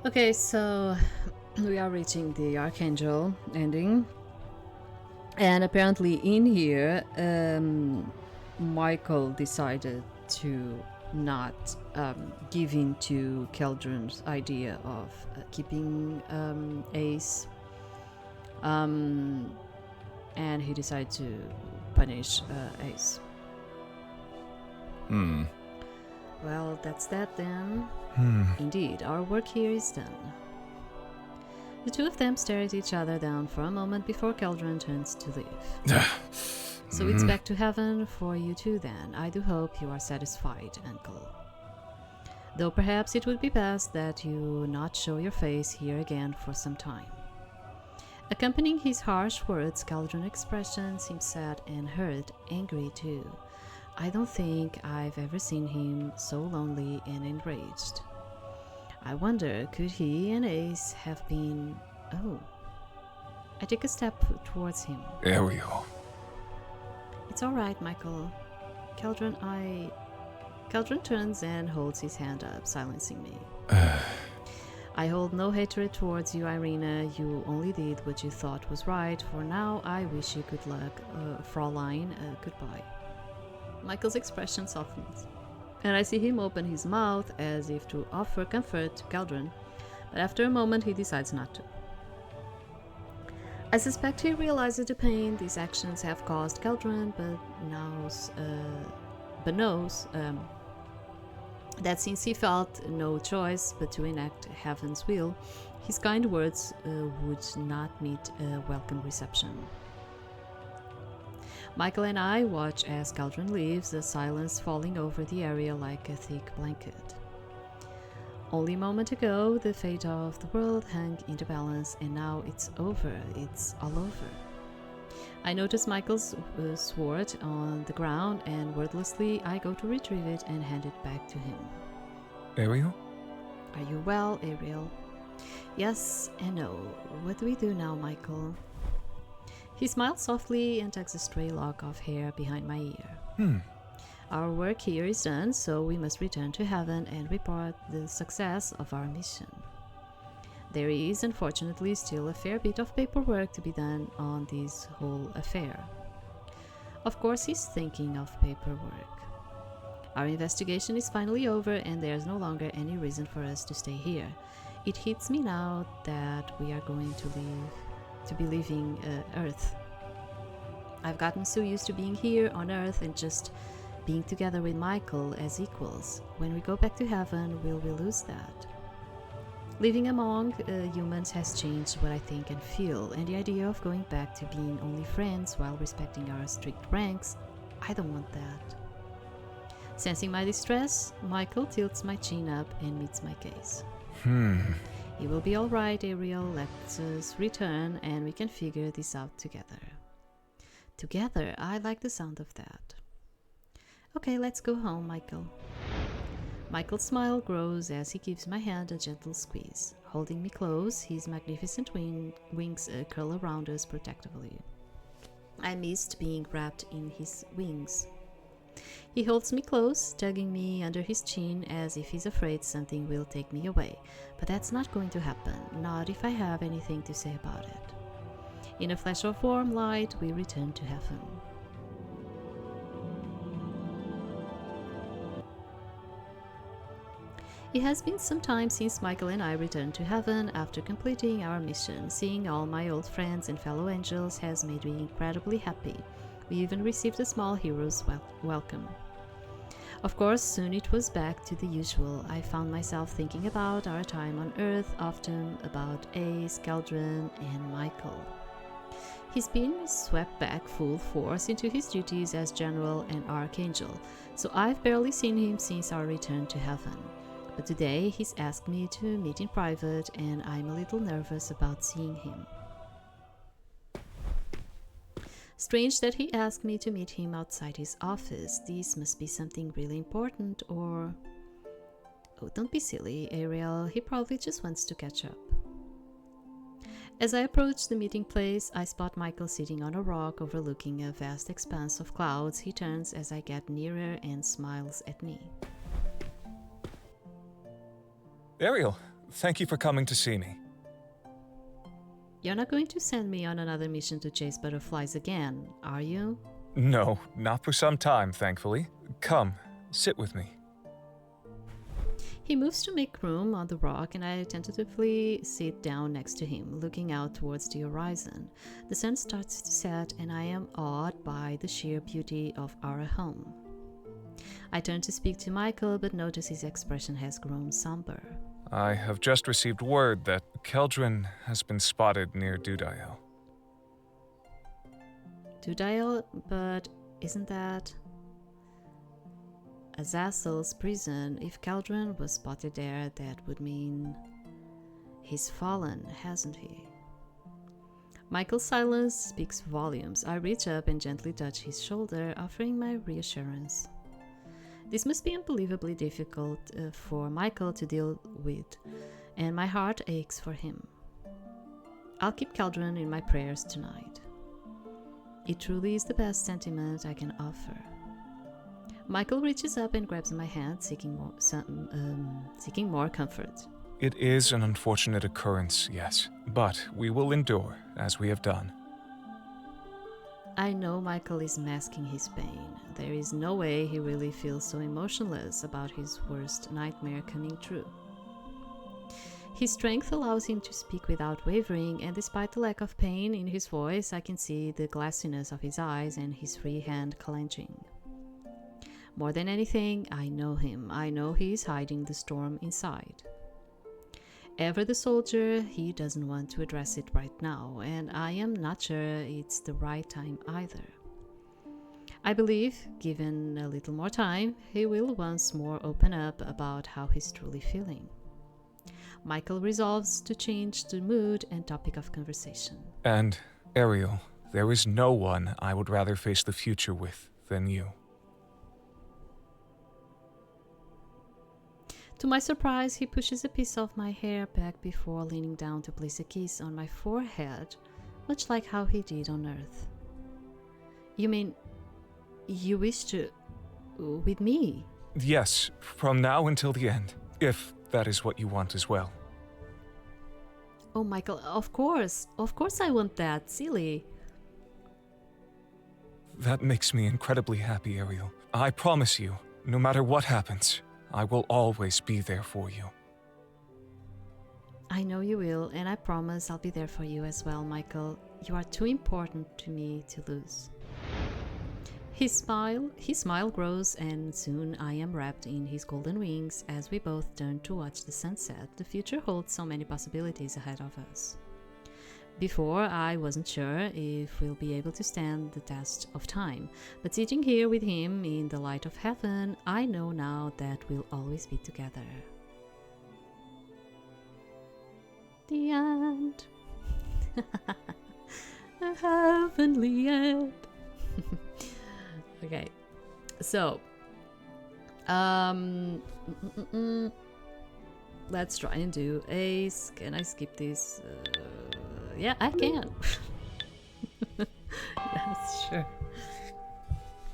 Okay, so we are reaching the Archangel ending. And apparently, in here, Michael decided to not give in to Keldran's idea of keeping Ace. And he decided to punish Ace. Well, that's that then. Indeed, our work here is done. The two of them stare at each other down for a moment before Keldran turns to leave. So it's back to heaven for you two then. I do hope you are satisfied, Uncle. Though perhaps it would be best that you not show your face here again for some time. Accompanying his harsh words, Keldran's expression seemed sad and hurt, angry too. I don't think I've ever seen him so lonely and enraged. I wonder, could he and Ace have been... Oh. I take a step towards him. There we go. It's all right, Michael. Keldran turns and holds his hand up, silencing me. I hold no hatred towards you, Irina. You only did what you thought was right. For now, I wish you good luck. Fraulein, goodbye. Michael's expression softens, and I see him open his mouth as if to offer comfort to Keldran, but after a moment he decides not to. I suspect he realizes the pain these actions have caused Keldran, but knows that since he felt no choice but to enact heaven's will, his kind words would not meet a welcome reception. Michael and I watch as Keldran leaves, the silence falling over the area like a thick blanket. Only a moment ago, the fate of the world hung in the balance, and now it's over. It's all over. I notice Michael's sword on the ground, and wordlessly I go to retrieve it and hand it back to him. Ariel? Are you well, Ariel? Yes and no. What do we do now, Michael? He smiles softly and tucks a stray lock of hair behind my ear. Our work here is done, so we must return to heaven and report the success of our mission. There is, unfortunately, still a fair bit of paperwork to be done on this whole affair. Of course, he's thinking of paperwork. Our investigation is finally over, and there's no longer any reason for us to stay here. It hits me now that we are going to be leaving Earth. I've gotten so used to being here on Earth and just being together with Michael as equals. When we go back to heaven, will we lose that? Living among humans has changed what I think and feel, and the idea of going back to being only friends while respecting our strict ranks, I don't want that. Sensing my distress, Michael tilts my chin up and meets my gaze. It will be all right, Ariel. Let us return and we can figure this out together. Together, I like the sound of that. Okay, let's go home, Michael. Michael's smile grows as he gives my hand a gentle squeeze. Holding me close, his magnificent wings curl around us protectively. I missed being wrapped in his wings. He holds me close, tugging me under his chin as if he's afraid something will take me away. But that's not going to happen, not if I have anything to say about it. In a flash of warm light, we return to heaven. It has been some time since Michael and I returned to heaven after completing our mission. Seeing all my old friends and fellow angels has made me incredibly happy. We even received a small hero's welcome. Of course, soon it was back to the usual. I found myself thinking about our time on Earth, often about Ace, Keldran, and Michael. He's been swept back full force into his duties as General and Archangel, so I've barely seen him since our return to heaven. But today he's asked me to meet in private, and I'm a little nervous about seeing him. Strange that he asked me to meet him outside his office. This must be something really important, or... Oh, don't be silly, Ariel. He probably just wants to catch up. As I approach the meeting place, I spot Michael sitting on a rock overlooking a vast expanse of clouds. He turns as I get nearer and smiles at me. Ariel, Thank you for coming to see me. You're not going to send me on another mission to chase butterflies again, are you? No, not for some time, thankfully. Come, sit with me. He moves to make room on the rock, and I tentatively sit down next to him, looking out towards the horizon. The sun starts to set, and I am awed by the sheer beauty of our home. I turn to speak to Michael, but notice his expression has grown somber. I have just received word that Keldran has been spotted near Dudael. Dudael? But isn't that Azazel's prison? If Keldran was spotted there, that would mean he's fallen, hasn't he? Michael's silence speaks volumes. I reach up and gently touch his shoulder, offering my reassurance. This must be unbelievably difficult for Michael to deal with, and my heart aches for him. I'll keep Keldran in my prayers tonight. It truly is the best sentiment I can offer. Michael reaches up and grabs my hand, seeking more comfort. It is an unfortunate occurrence, yes, but we will endure, as we have done. I know Michael is masking his pain. There is no way he really feels so emotionless about his worst nightmare coming true. His strength allows him to speak without wavering, and despite the lack of pain in his voice, I can see the glassiness of his eyes and his free hand clenching. More than anything, I know him. I know he is hiding the storm inside. Ever the soldier, he doesn't want to address it right now, and I am not sure it's the right time either. I believe, given a little more time, he will once more open up about how he's truly feeling. Michael resolves to change the mood and topic of conversation. And, Ariel, there is no one I would rather face the future with than you. To my surprise, he pushes a piece of my hair back before leaning down to place a kiss on my forehead, much like how he did on Earth. You mean, you wish to... with me? Yes, from now until the end, if that is what you want as well. Oh, Michael, of course I want that, silly. That makes me incredibly happy, Ariel. I promise you, no matter what happens, I will always be there for you. I know you will, and I promise I'll be there for you as well, Michael. You are too important to me to lose. His smile grows, and soon I am wrapped in his golden wings as we both turn to watch the sunset. The future holds so many possibilities ahead of us. Before, I wasn't sure if we'll be able to stand the test of time, but sitting here with him in the light of heaven, I know now that we'll always be together. The end. A heavenly end. Okay, so let's try and do Ace. Can I skip this? Yeah, I can. Yes, sure.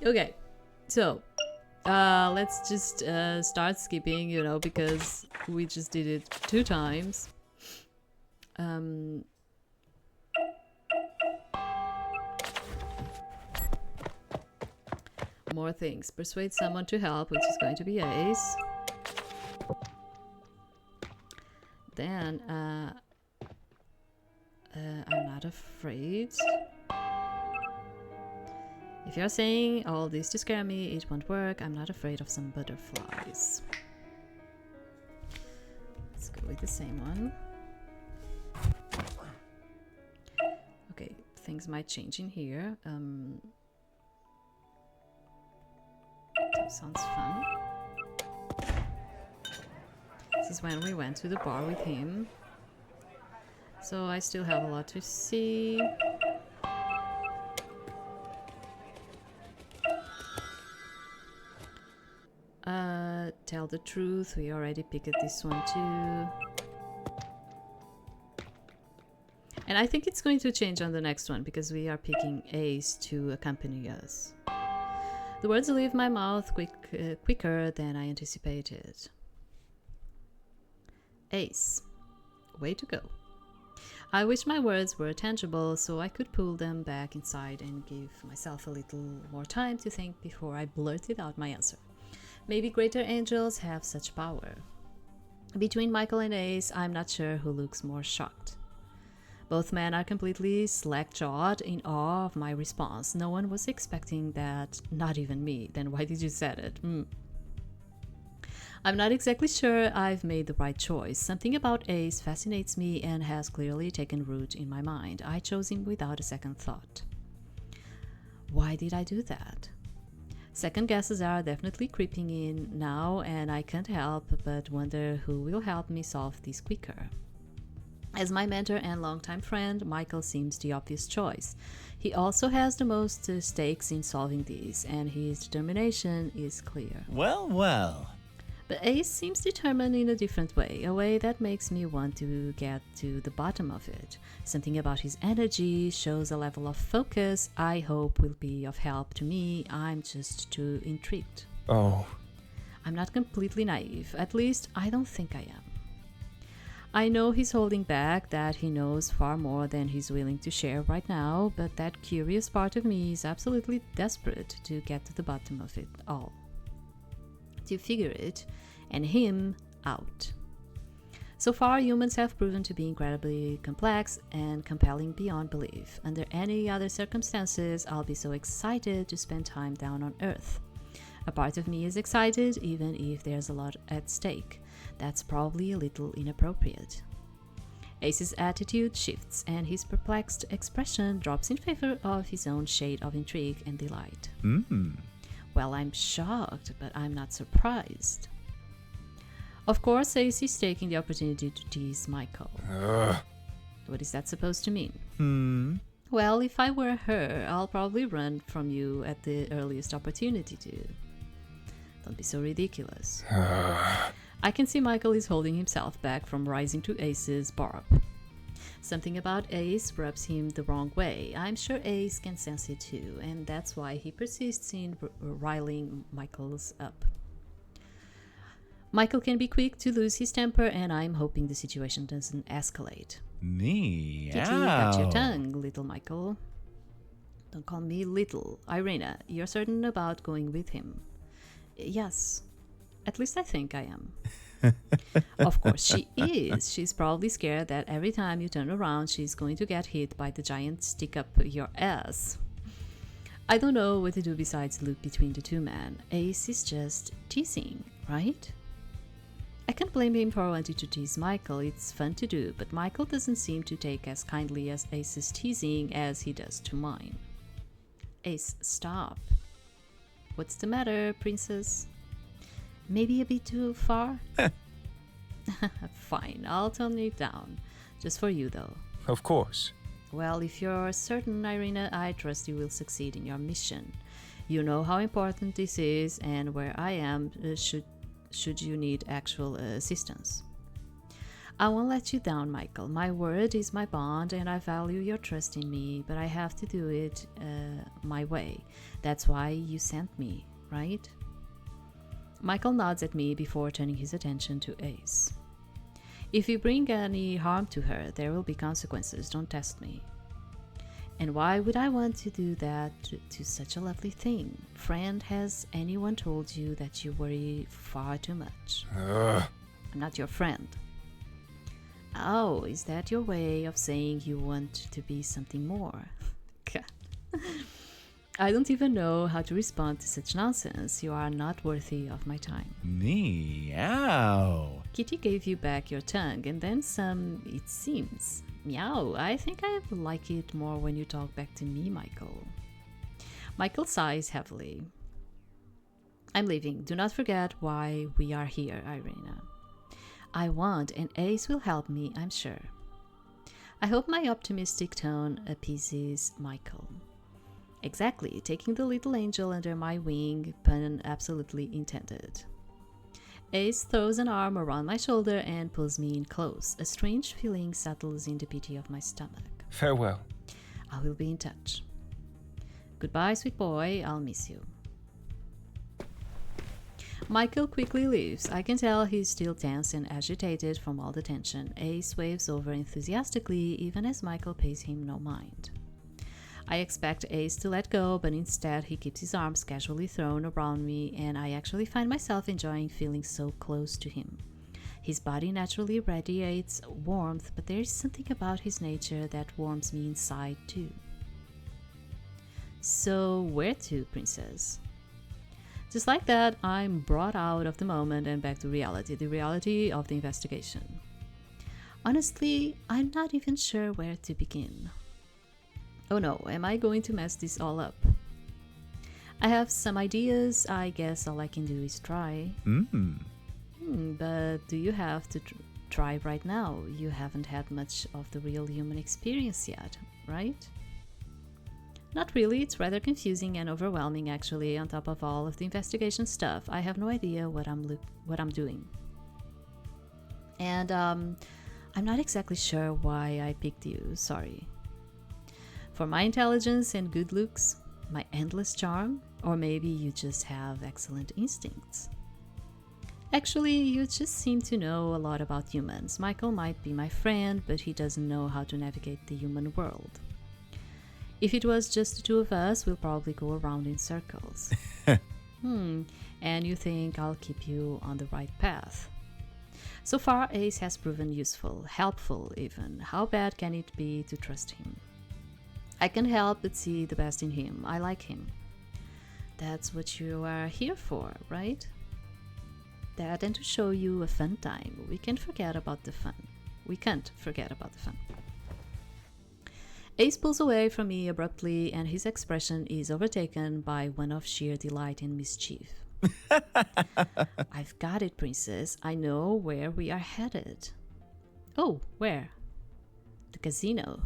Okay, so let's just start skipping, you know, because we just did it 2 times. More things. Persuade someone to help, which is going to be Ace. Then, I'm not afraid. If you're saying all this to scare me, it won't work. I'm not afraid of some butterflies. Let's go with the same one. Okay, things might change in here. Sounds fun. This is when we went to the bar with him. So I still have a lot to see. Tell the truth. We already picked this one too. And I think it's going to change on the next one because we are picking Ace to accompany us. The words leave my mouth quicker than I anticipated. Ace. Way to go. I wish my words were tangible so I could pull them back inside and give myself a little more time to think before I blurted out my answer. Maybe greater angels have such power. Between Michael and Ace, I'm not sure who looks more shocked. Both men are completely slack-jawed in awe of my response. No one was expecting that, not even me. Then why did you say it? I'm not exactly sure I've made the right choice. Something about Ace fascinates me and has clearly taken root in my mind. I chose him without a second thought. Why did I do that? Second guesses are definitely creeping in now, and I can't help but wonder who will help me solve this quicker. As my mentor and longtime friend, Michael seems the obvious choice. He also has the most stakes in solving this, and his determination is clear. Well. But Ace seems determined in a different way, a way that makes me want to get to the bottom of it. Something about his energy shows a level of focus I hope will be of help to me. I'm just too intrigued. Oh. I'm not completely naive, at least I don't think I am. I know he's holding back, that he knows far more than he's willing to share right now, but that curious part of me is absolutely desperate to get to the bottom of it all. To figure it, and him, out. So far, humans have proven to be incredibly complex and compelling beyond belief. Under any other circumstances, I'll be so excited to spend time down on Earth. A part of me is excited, even if there's a lot at stake. That's probably a little inappropriate. Ace's attitude shifts, and his perplexed expression drops in favor of his own shade of intrigue and delight. Well, I'm shocked, but I'm not surprised. Of course, Ace is taking the opportunity to tease Michael. What is that supposed to mean? Well, if I were her, I'll probably run from you at the earliest opportunity to. Don't be so ridiculous. I can see Michael is holding himself back from rising to Ace's barb. Something about Ace rubs him the wrong way. I'm sure Ace can sense it too, and that's why he persists in riling Michael's up. Michael can be quick to lose his temper, and I'm hoping the situation doesn't escalate. Meow. Kitty, got your tongue, little Michael. Don't call me little. Irina, you're certain about going with him? Yes. At least I think I am. Of course she is. She's probably scared that every time you turn around, she's going to get hit by the giant stick up your ass. I don't know what to do besides look between the two men. Ace is just teasing, right? I can't blame him for wanting to tease Michael. It's fun to do, but Michael doesn't seem to take as kindly as Ace's teasing as he does to mine. Ace, stop. What's the matter, princess? Maybe a bit too far? Fine, I'll tone it down. Just for you, though. Of course. Well, if you're certain, Irina, I trust you will succeed in your mission. You know how important this is and where I am should you need actual assistance. I won't let you down, Michael. My word is my bond, and I value your trust in me, but I have to do it my way. That's why you sent me, right? Michael nods at me before turning his attention to Ace. If you bring any harm to her, there will be consequences. Don't test me. And why would I want to do that to such a lovely thing? Friend, has anyone told you that you worry far too much? I'm not your friend. Oh, is that your way of saying you want to be something more? I don't even know how to respond to such nonsense. You are not worthy of my time. Meow. Kitty gave you back your tongue, and then some, it seems. Meow, I think I like it more when you talk back to me, Michael. Michael sighs heavily. I'm leaving. Do not forget why we are here, Irina. I want, and Ace will help me, I'm sure. I hope my optimistic tone appeases Michael. Exactly, taking the little angel under my wing, pun absolutely intended. Ace throws an arm around my shoulder and pulls me in close. A strange feeling settles in the pit of my stomach. Farewell. I will be in touch. Goodbye, sweet boy, I'll miss you. Michael quickly leaves. I can tell he's still tense and agitated from all the tension. Ace waves over enthusiastically, even as Michael pays him no mind. I expect Ace to let go, but instead he keeps his arms casually thrown around me, and I actually find myself enjoying feeling so close to him. His body naturally radiates warmth, but there is something about his nature that warms me inside too. So, where to, princess? Just like that, I'm brought out of the moment and back to reality, the reality of the investigation. Honestly, I'm not even sure where to begin. Oh no, am I going to mess this all up? I have some ideas. I guess all I can do is try. But do you have to try right now? You haven't had much of the real human experience yet, right? Not really. It's rather confusing and overwhelming, actually. On top of all of the investigation stuff, I have no idea what I'm doing. And I'm not exactly sure why I picked you. Sorry. For my intelligence and good looks, my endless charm, or maybe you just have excellent instincts. Actually, you just seem to know a lot about humans. Michael might be my friend, but he doesn't know how to navigate the human world. If it was just the two of us, we'll probably go around in circles. And you think I'll keep you on the right path? So far, Ace has proven useful, helpful even. How bad can it be to trust him? I can't help but see the best in him. I like him. That's what you are here for, right? That and to show you a fun time. We can't forget about the fun. Ace pulls away from me abruptly, and his expression is overtaken by one of sheer delight and mischief. I've got it, princess. I know where we are headed. Oh, where? The casino.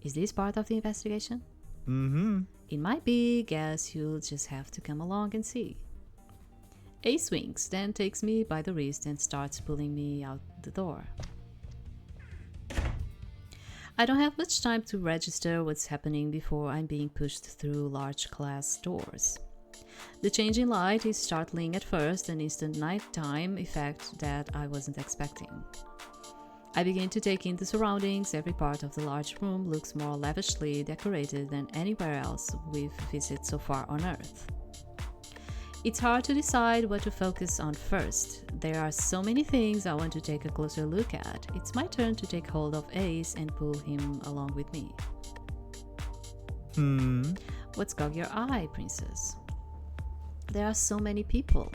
Is this part of the investigation? It might be. Guess you'll just have to come along and see. Ace winks, then takes me by the wrist and starts pulling me out the door. I don't have much time to register what's happening before I'm being pushed through large glass doors. The change in light is startling at first, an instant nighttime effect that I wasn't expecting. I begin to take in the surroundings. Every part of the large room looks more lavishly decorated than anywhere else we've visited so far on Earth. It's hard to decide what to focus on first. There are so many things I want to take a closer look at. It's my turn to take hold of Ace and pull him along with me. What's caught your eye, princess? There are so many people.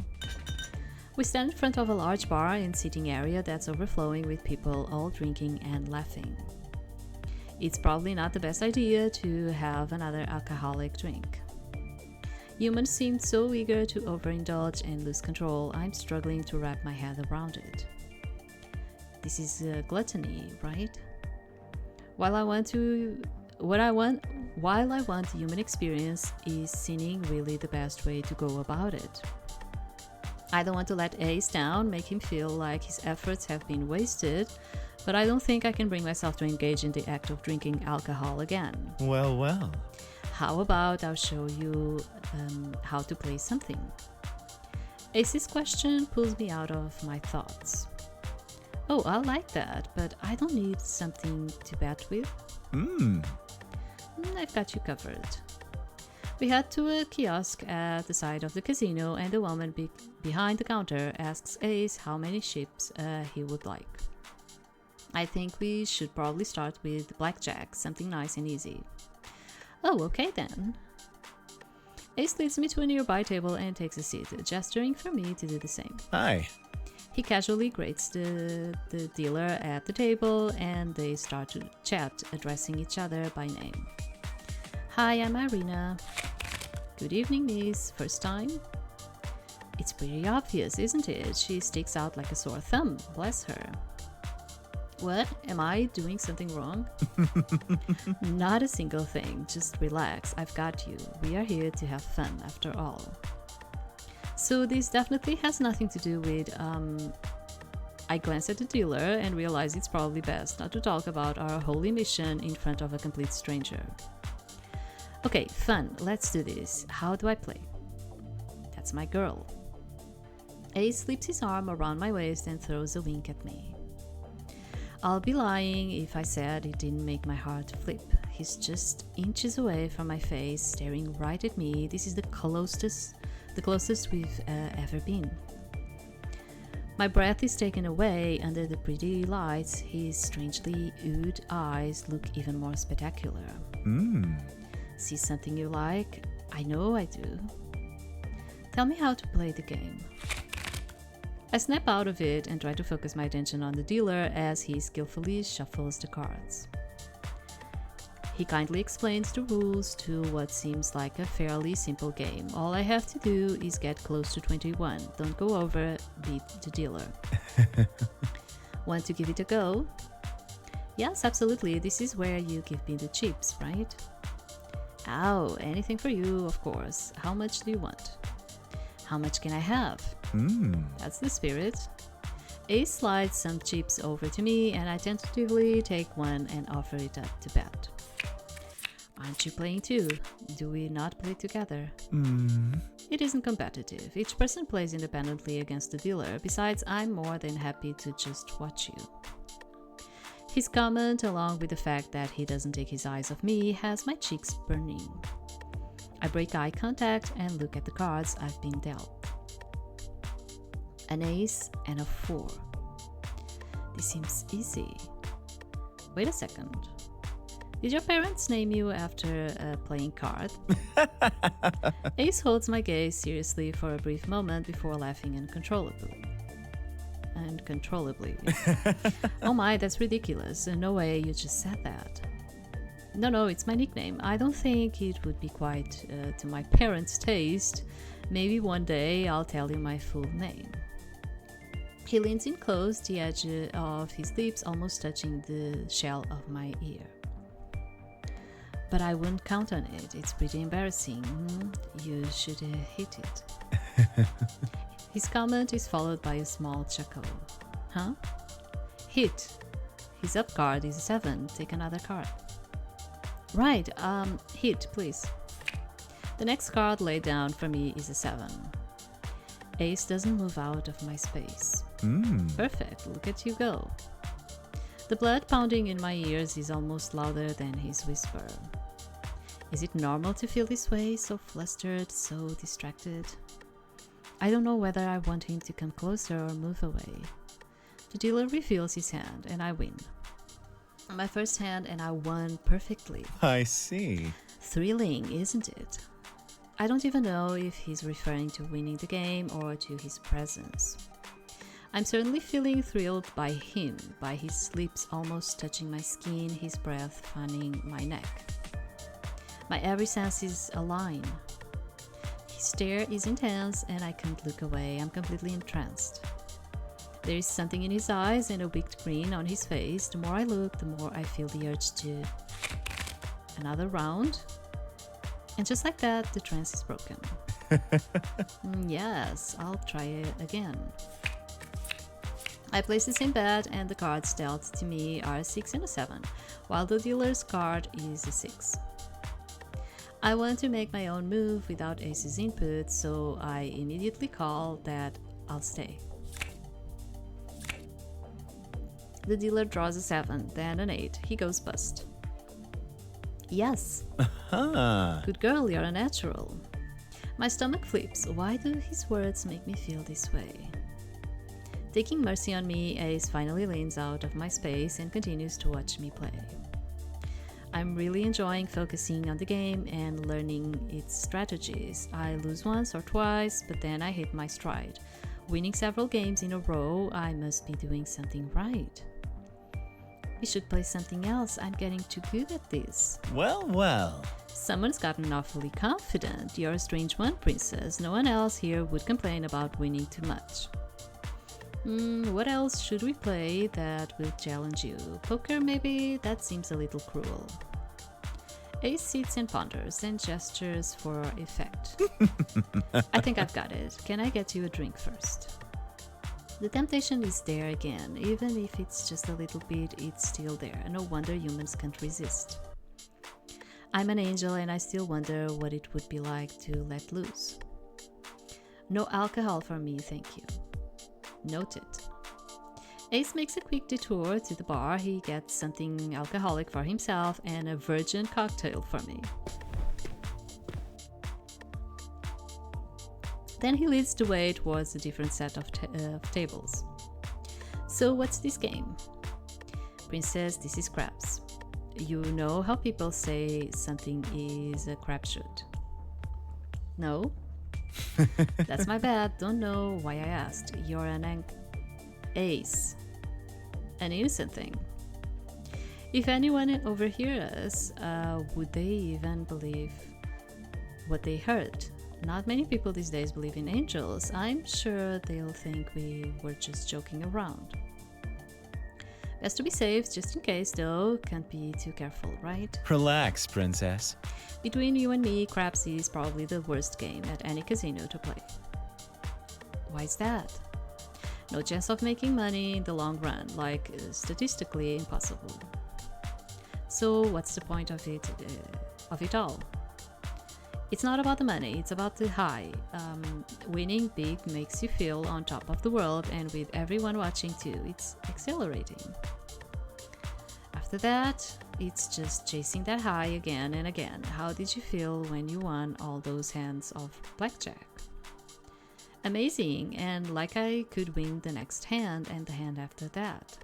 We stand in front of a large bar and sitting area that's overflowing with people all drinking and laughing. It's probably not the best idea to have another alcoholic drink. Humans seem so eager to overindulge and lose control. I'm struggling to wrap my head around it. This is gluttony, right? While I want human experience, is sinning really the best way to go about it? I don't want to let Ace down, make him feel like his efforts have been wasted, but I don't think I can bring myself to engage in the act of drinking alcohol again. Well. How about I'll show you how to play something? Ace's question pulls me out of my thoughts. Oh, I like that, but I don't need something to bet with. I've got you covered. We head to a kiosk at the side of the casino, and the woman behind the counter asks Ace how many chips he would like. I think we should probably start with blackjack, something nice and easy. Oh, okay then. Ace leads me to a nearby table and takes a seat, gesturing for me to do the same. Hi. He casually greets the dealer at the table, and they start to chat, addressing each other by name. Hi, I'm Irina. Good evening, miss. First time? It's pretty obvious, isn't it? She sticks out like a sore thumb. Bless her. What? Am I doing something wrong? Not a single thing. Just relax. I've got you. We are here to have fun, after all. So this definitely has nothing to do with, I glance at the dealer and realize it's probably best not to talk about our holy mission in front of a complete stranger. Okay, fun. Let's do this. How do I play? That's my girl. Ace slips his arm around my waist and throws a wink at me. I'll be lying if I said it didn't make my heart flip. He's just inches away from my face, staring right at me. This is the closest we've ever been. My breath is taken away under the pretty lights. His strangely odd eyes look even more spectacular. See something you like? I know I do. Tell me how to play the game. I snap out of it and try to focus my attention on the dealer as he skillfully shuffles the cards. He kindly explains the rules to what seems like a fairly simple game. All I have to do is get close to 21. Don't go over, beat the dealer. Want to give it a go? Yes, absolutely. This is where you give me the chips, right? Oh, anything for you, of course. How much do you want? How much can I have? That's the spirit. Ace slides some chips over to me and I tentatively take one and offer it up to bet. Aren't you playing too? Do we not play together? It isn't competitive. Each person plays independently against the dealer. Besides, I'm more than happy to just watch you. His comment, along with the fact that he doesn't take his eyes off me, has my cheeks burning. I break eye contact and look at the cards I've been dealt. An ace and a 4. This seems easy. Wait a second. Did your parents name you after a playing card? Ace holds my gaze seriously for a brief moment before laughing uncontrollably. Oh my, that's ridiculous. No way you just said that. No, it's my nickname. I don't think it would be quite to my parents' taste. Maybe one day I'll tell you my full name. He leans in close, the edge of his lips almost touching the shell of my ear. But I wouldn't count on it. It's pretty embarrassing. You should hit it. His comment is followed by a small chuckle. Huh? Hit. His up card is a 7. Take another card. Right, hit, please. The next card laid down for me is a 7. Ace doesn't move out of my space. Perfect, look at you go. The blood pounding in my ears is almost louder than his whisper. Is it normal to feel this way, so flustered, so distracted? I don't know whether I want him to come closer or move away. The dealer reveals his hand and I win. My first hand and I won perfectly. I see. Thrilling, isn't it? I don't even know if he's referring to winning the game or to his presence. I'm certainly feeling thrilled by him, by his lips almost touching my skin, his breath fanning my neck. My every sense is aligned. His stare is intense and I can't look away. I'm completely entranced. There is something in his eyes and a wicked grin on his face. The more I look, the more I feel the urge to... Another round? And just like that, the trance is broken. Yes, I'll try it again. I place the same bet and the cards dealt to me are a 6 and a 7, while the dealer's card is a 6. I want to make my own move without Ace's input, so I immediately call that I'll stay. The dealer draws a 7, then an 8. He goes bust. Yes. Good girl, you're a natural. My stomach flips. Why do his words make me feel this way? Taking mercy on me, Ace finally leans out of my space and continues to watch me play. I'm really enjoying focusing on the game and learning its strategies. I lose once or twice, but then I hit my stride. Winning several games in a row, I must be doing something right. We should play something else. I'm getting too good at this. Well. Someone's gotten awfully confident. You're a strange one, princess. No one else here would complain about winning too much. What else should we play that will challenge you? Poker, maybe? That seems a little cruel. Ace sits and ponders and gestures for effect. I think I've got it. Can I get you a drink first? The temptation is there again. Even if it's just a little bit, it's still there. No wonder humans can't resist. I'm an angel and I still wonder what it would be like to let loose. No alcohol for me, thank you. Noted. Ace makes a quick detour to the bar. He gets something alcoholic for himself and a virgin cocktail for me. Then he leads the way towards a different set of tables. So what's this game? Princess, this is craps. You know how people say something is a crapshoot? No? That's my bad. Don't know why I asked. You're an ace. An innocent thing. If anyone overhears us, would they even believe what they heard? Not many people these days believe in angels. I'm sure they'll think we were just joking around. Best to be safe, just in case, though. Can't be too careful, right? Relax, princess. Between you and me, craps is probably the worst game at any casino to play. Why's that? No chance of making money in the long run, like statistically impossible. So what's the point of it all? It's not about the money, it's about the high. Winning big makes you feel on top of the world, and with everyone watching too, it's exhilarating. After that, it's just chasing that high again and again. How did you feel when you won all those hands of blackjack? Amazing, and like I could win the next hand and the hand after that.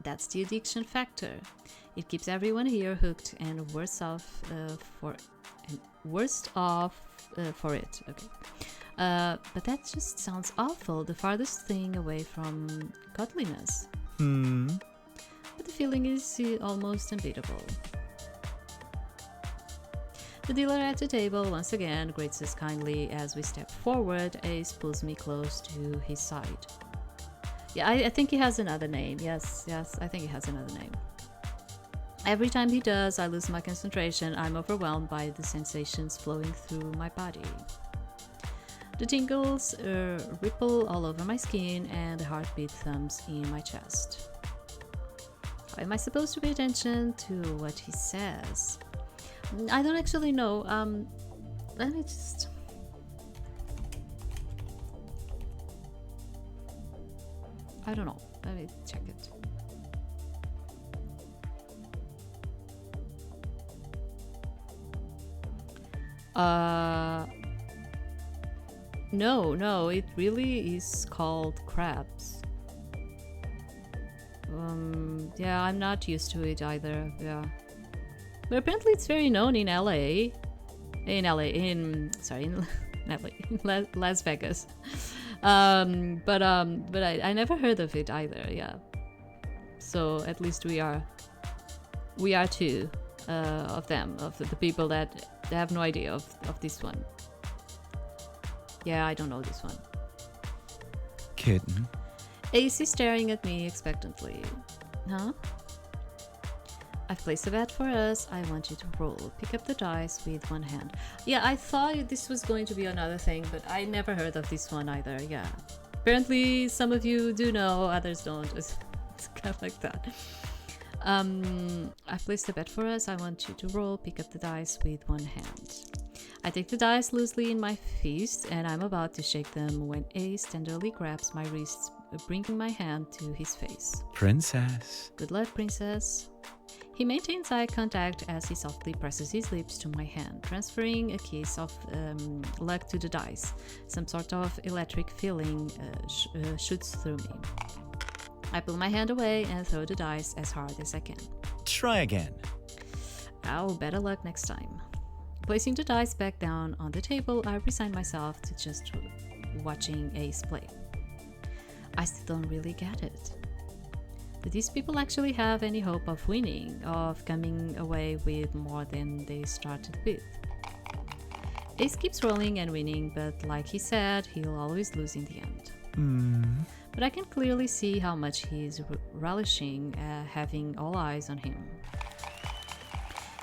That's the addiction factor. It keeps everyone here hooked and worse off for it. Okay, but that just sounds awful. The farthest thing away from godliness. But the feeling is almost unbeatable. The dealer at the table once again greets us kindly as we step forward. Ace pulls me close to his side. Yeah, I think he has another name. Yes, I think he has another name. Every time he does, I lose my concentration. I'm overwhelmed by the sensations flowing through my body. The tingles ripple all over my skin and the heartbeat thumps in my chest. How am I supposed to pay attention to what he says? I don't actually know. Let me just... I don't know. Let me check it. No, it really is called crabs. Yeah, I'm not used to it either, yeah. But apparently it's very known in LA. In Las Vegas. But I never heard of it either, yeah. So at least we are two of them, of the people that have no idea of this one. Yeah, I don't know this one. Kitten. Ace is staring at me expectantly. Huh? I've placed a bet for us. I want you to roll. Pick up the dice with one hand. Yeah, I thought this was going to be another thing, but I never heard of this one either. Yeah. Apparently, some of you do know, others don't. It's kind of like that. I've placed a bet for us. I want you to roll. Pick up the dice with one hand. I take the dice loosely in my fist, and I'm about to shake them when Ace tenderly grabs my wrists, bringing my hand to his face. Princess. Good luck, princess. He maintains eye contact as he softly presses his lips to my hand, transferring a kiss of luck to the dice. Some sort of electric feeling shoots through me. I pull my hand away and throw the dice as hard as I can. Try again. Oh, better luck next time. Placing the dice back down on the table, I resign myself to just watching Ace play. I still don't really get it. Do these people actually have any hope of winning, of coming away with more than they started with? Ace keeps rolling and winning, but like he said, he'll always lose in the end. But I can clearly see how much he is relishing having all eyes on him.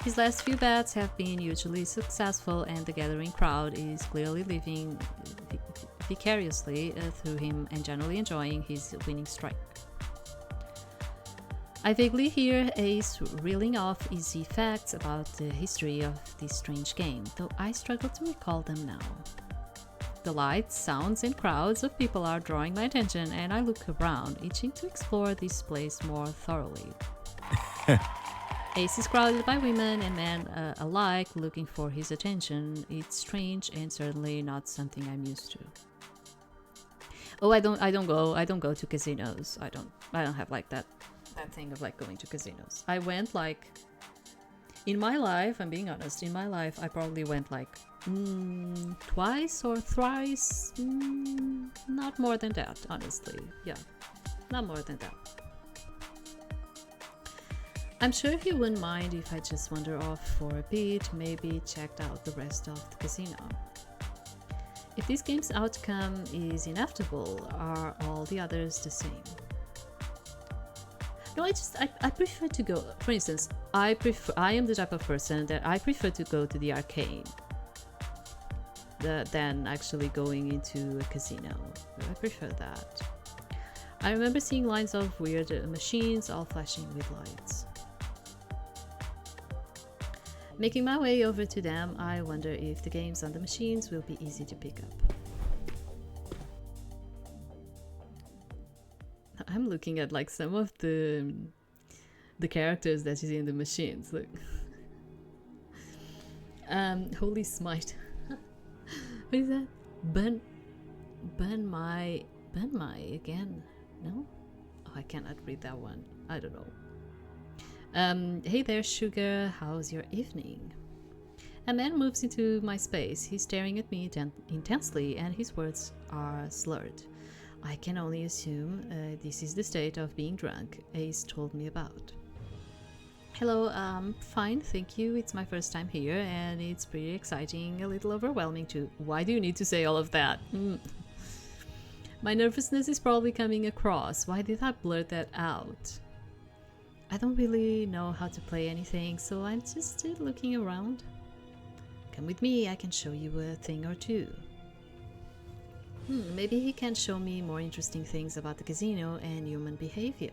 His last few bets have been hugely successful, and the gathering crowd is clearly living vicariously through him and generally enjoying his winning streak. I vaguely hear Ace reeling off easy facts about the history of this strange game, though I struggle to recall them now. The lights, sounds, and crowds of people are drawing my attention, and I look around, itching to explore this place more thoroughly. Ace is crowded by women and men alike, looking for his attention. It's strange and certainly not something I'm used to. Oh, I don't go to casinos. I don't have like that thing of like going to casinos. I went like in my life, I'm being honest, in my life I probably went like twice or thrice, not more than that, honestly. Yeah, not more than that. I'm sure he wouldn't mind if I just wander off for a bit, maybe checked out the rest of the casino. If this game's outcome is inevitable, are all the others the same? No, I prefer to go, for instance, I am the type of person that I prefer to go to the arcade than actually going into a casino. I prefer that. I remember seeing lines of weird machines all flashing with lights. Making my way over to them, I wonder if the games on the machines will be easy to pick up. I'm looking at like some of the characters that you see in the machines. Look. Holy smite. What is that? Burn my again? No? Oh, I cannot read that one. I don't know. Hey there, sugar. How's your evening? A man moves into my space. He's staring at me intensely, and his words are slurred. I can only assume this is the state of being drunk Ace told me about. Hello, fine, thank you. It's my first time here, and it's pretty exciting, a little overwhelming too. Why do you need to say all of that? My nervousness is probably coming across. Why did I blurt that out? I don't really know how to play anything, so I'm just looking around. Come with me, I can show you a thing or two. Maybe he can show me more interesting things about the casino and human behavior.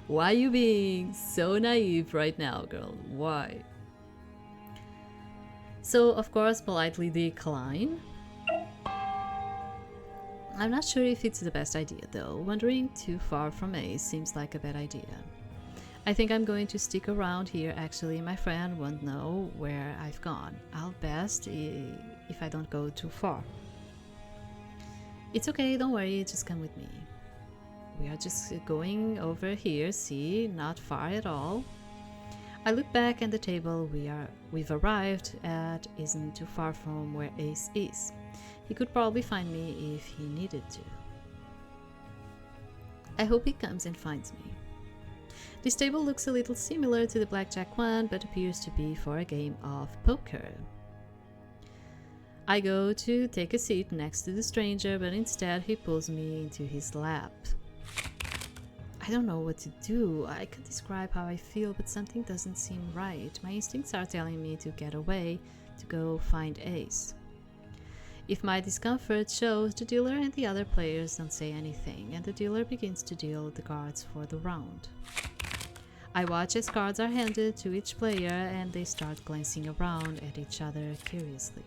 Why are you being so naive right now, girl? Why? So, of course, politely decline. I'm not sure if it's the best idea though. Wandering too far from Ace seems like a bad idea. I think I'm going to stick around here. Actually, my friend won't know where I've gone. I'll best if I don't go too far. It's okay, don't worry, just come with me. We are just going over here, see, not far at all. I look back and the table we've arrived at isn't too far from where Ace is. He could probably find me if he needed to. I hope he comes and finds me. This table looks a little similar to the blackjack one, but appears to be for a game of poker. I go to take a seat next to the stranger, but instead he pulls me into his lap. I don't know what to do. I can't describe how I feel, but something doesn't seem right. My instincts are telling me to get away, to go find Ace. If my discomfort shows, the dealer and the other players don't say anything, and the dealer begins to deal the cards for the round. I watch as cards are handed to each player, and they start glancing around at each other curiously.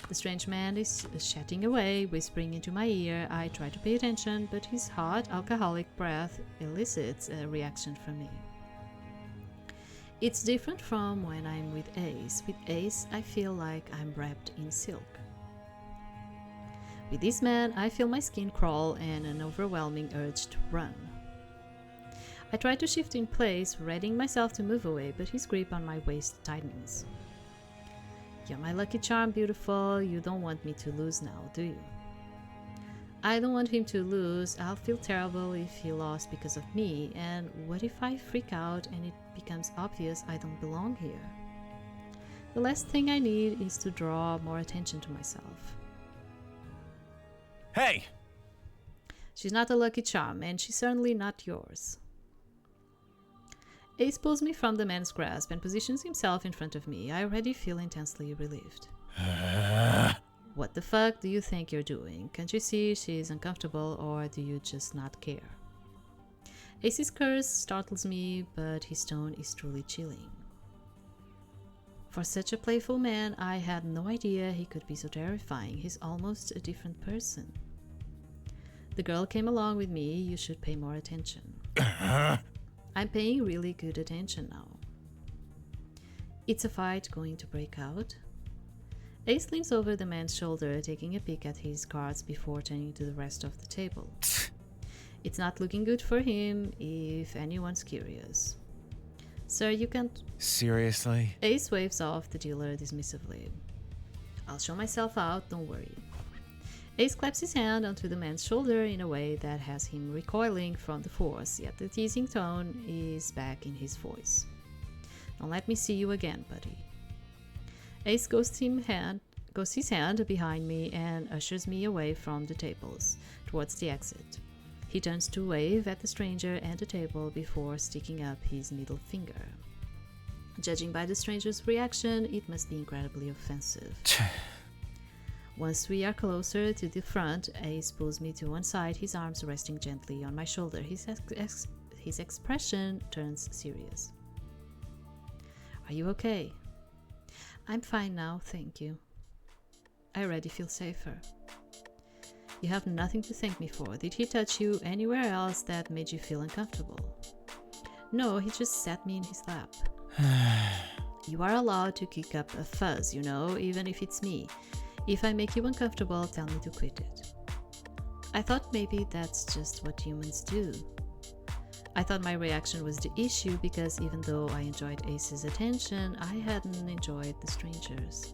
The strange man is chatting away, whispering into my ear. I try to pay attention, but his hot, alcoholic breath elicits a reaction from me. It's different from when I'm with Ace. With Ace, I feel like I'm wrapped in silk. With this man, I feel my skin crawl and an overwhelming urge to run. I try to shift in place, readying myself to move away, but his grip on my waist tightens. You're my lucky charm, beautiful. You don't want me to lose now, do you? I don't want him to lose. I'll feel terrible if he lost because of me, and what if I freak out and it becomes obvious I don't belong here? The last thing I need is to draw more attention to myself. Hey! She's not a lucky charm, and she's certainly not yours. Ace pulls me from the man's grasp and positions himself in front of me. I already feel intensely relieved. What the fuck do you think you're doing? Can't you see she's uncomfortable, or do you just not care? Ace's curse startles me, but his tone is truly chilling. For such a playful man, I had no idea he could be so terrifying. He's almost a different person. The girl came along with me. You should pay more attention. I'm paying really good attention now. It's a fight going to break out? Ace leans over the man's shoulder, taking a peek at his cards before turning to the rest of the table. It's not looking good for him, if anyone's curious. Sir, you can't... Seriously? Ace waves off the dealer dismissively. I'll show myself out, don't worry. Ace claps his hand onto the man's shoulder in a way that has him recoiling from the force, yet the teasing tone is back in his voice. Don't let me see you again, buddy. Ace goes his hand behind me and ushers me away from the tables, towards the exit. He turns to wave at the stranger and the table before sticking up his middle finger. Judging by the stranger's reaction, it must be incredibly offensive. Once we are closer to the front, Ace pulls me to one side, his arms resting gently on my shoulder. His expression turns serious. Are you okay? I'm fine now, thank you. I already feel safer. You have nothing to thank me for. Did he touch you anywhere else that made you feel uncomfortable? No, he just sat me in his lap. You are allowed to kick up a fuss, you know, even if it's me. If I make you uncomfortable, tell me to quit it. I thought maybe that's just what humans do. I thought my reaction was the issue because even though I enjoyed Ace's attention, I hadn't enjoyed the stranger's.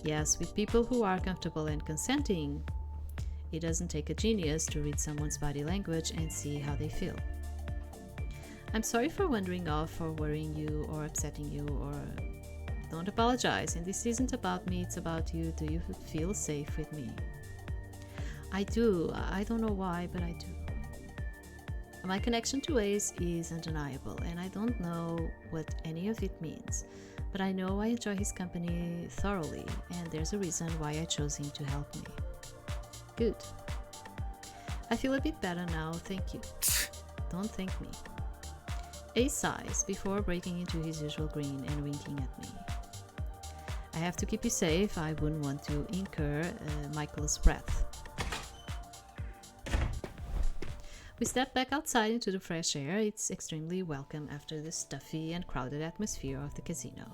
Yes, with people who are comfortable and consenting, it doesn't take a genius to read someone's body language and see how they feel. I'm sorry for wandering off or worrying you or upsetting you, or don't apologize, and this isn't about me, it's about you. Do you feel safe with me? I do. I don't know why, but I do. My connection to Ace is undeniable, and I don't know what any of it means. But I know I enjoy his company thoroughly, and there's a reason why I chose him to help me. Good. I feel a bit better now, thank you. Don't thank me. Ace sighs before breaking into his usual grin and winking at me. I have to keep you safe. I wouldn't want to incur Michael's wrath. We step back outside into the fresh air. It's extremely welcome after the stuffy and crowded atmosphere of the casino.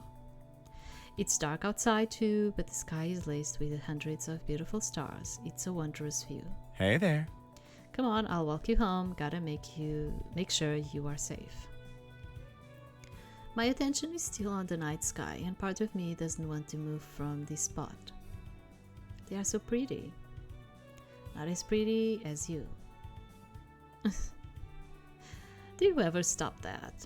It's dark outside too, but the sky is laced with hundreds of beautiful stars. It's a wondrous view. Hey there. Come on, I'll walk you home. Gotta make sure you are safe. My attention is still on the night sky, and part of me doesn't want to move from this spot. They are so pretty. Not as pretty as you. Do you ever stop that?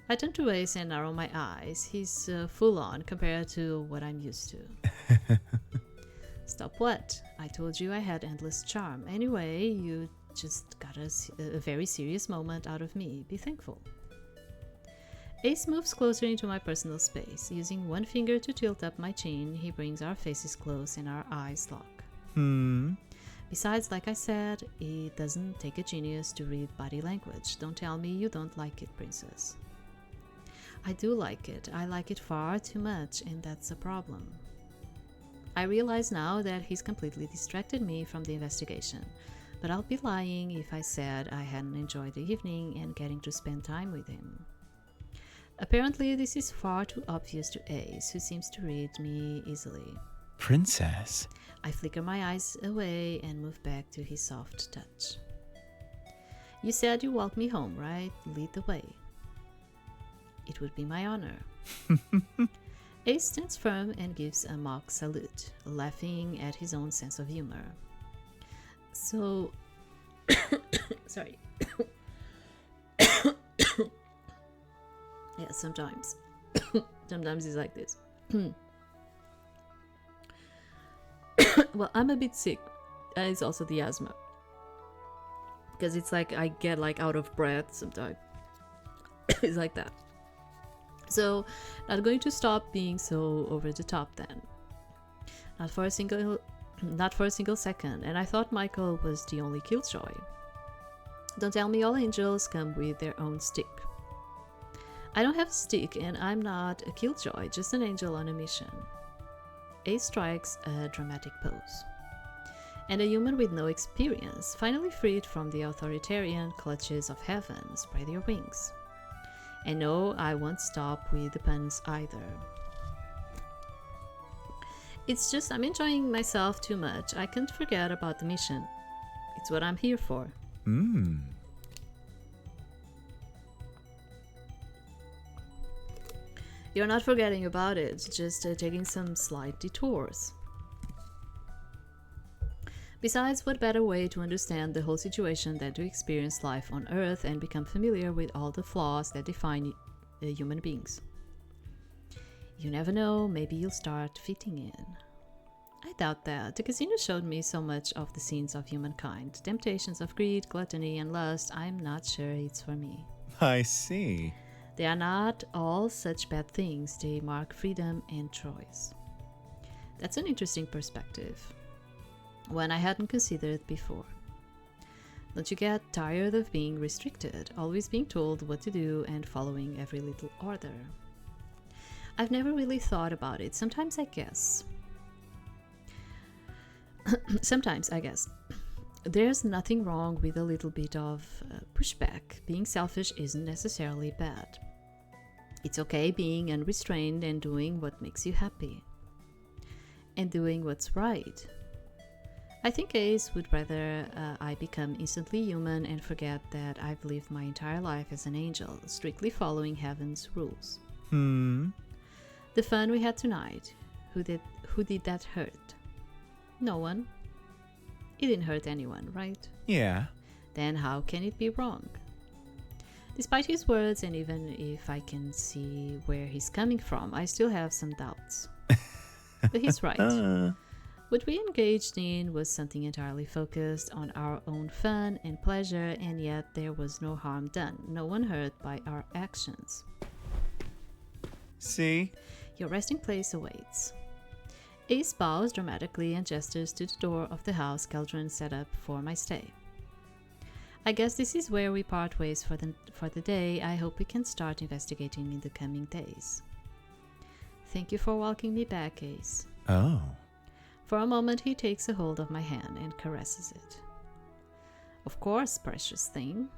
I turn to Ace and narrow my eyes. He's full on compared to what I'm used to. Stop what? I told you I had endless charm. Anyway, you just got a very serious moment out of me. Be thankful. Ace moves closer into my personal space. Using one finger to tilt up my chin, he brings our faces close and our eyes lock. Besides, like I said, it doesn't take a genius to read body language. Don't tell me you don't like it, princess. I do like it. I like it far too much, and that's a problem. I realize now that he's completely distracted me from the investigation, but I'll be lying if I said I hadn't enjoyed the evening and getting to spend time with him. Apparently, this is far too obvious to Ace, who seems to read me easily. Princess? I flicker my eyes away and move back to his soft touch. You said you walked me home, right? Lead the way. It would be my honor. Ace stands firm and gives a mock salute, laughing at his own sense of humor. So... Sorry. Yeah, sometimes. Sometimes it's like this. Well, I'm a bit sick. It's also the asthma. Because it's like I get like out of breath sometimes. It's like that. So, not going to stop being so over the top then. Not for a single second. And I thought Michael was the only killjoy. Don't tell me all angels come with their own stick. I don't have a stick and I'm not a killjoy, just an angel on a mission. Ace strikes a dramatic pose. And a human with no experience, finally freed from the authoritarian clutches of heaven, spread your wings. And no, I won't stop with the puns either. It's just I'm enjoying myself too much. I can't forget about the mission. It's what I'm here for. You're not forgetting about it, just taking some slight detours. Besides, what better way to understand the whole situation than to experience life on Earth and become familiar with all the flaws that define human beings? You never know, maybe you'll start fitting in. I doubt that. The casino showed me so much of the sins of humankind. Temptations of greed, gluttony, and lust. I'm not sure it's for me. I see. They are not all such bad things. They mark freedom and choice. That's an interesting perspective. One I hadn't considered before. Don't you get tired of being restricted, always being told what to do and following every little order? I've never really thought about it. Sometimes I guess. There's nothing wrong with a little bit of pushback. Being selfish isn't necessarily bad. It's okay being unrestrained and doing what makes you happy. And doing what's right. I think Ace would rather I become instantly human and forget that I've lived my entire life as an angel, strictly following heaven's rules. The fun we had tonight, who did that hurt? No one. It didn't hurt anyone, right? Yeah. Then how can it be wrong? Despite his words, and even if I can see where he's coming from, I still have some doubts. But he's right. What we engaged in was something entirely focused on our own fun and pleasure, and yet there was no harm done, no one hurt by our actions. See? Your resting place awaits. Ace bows dramatically and gestures to the door of the house Keldran set up for my stay. I guess this is where we part ways for the day. I hope we can start investigating in the coming days. Thank you for welcoming me back, Ace. Oh. For a moment he takes a hold of my hand and caresses it. Of course, precious thing.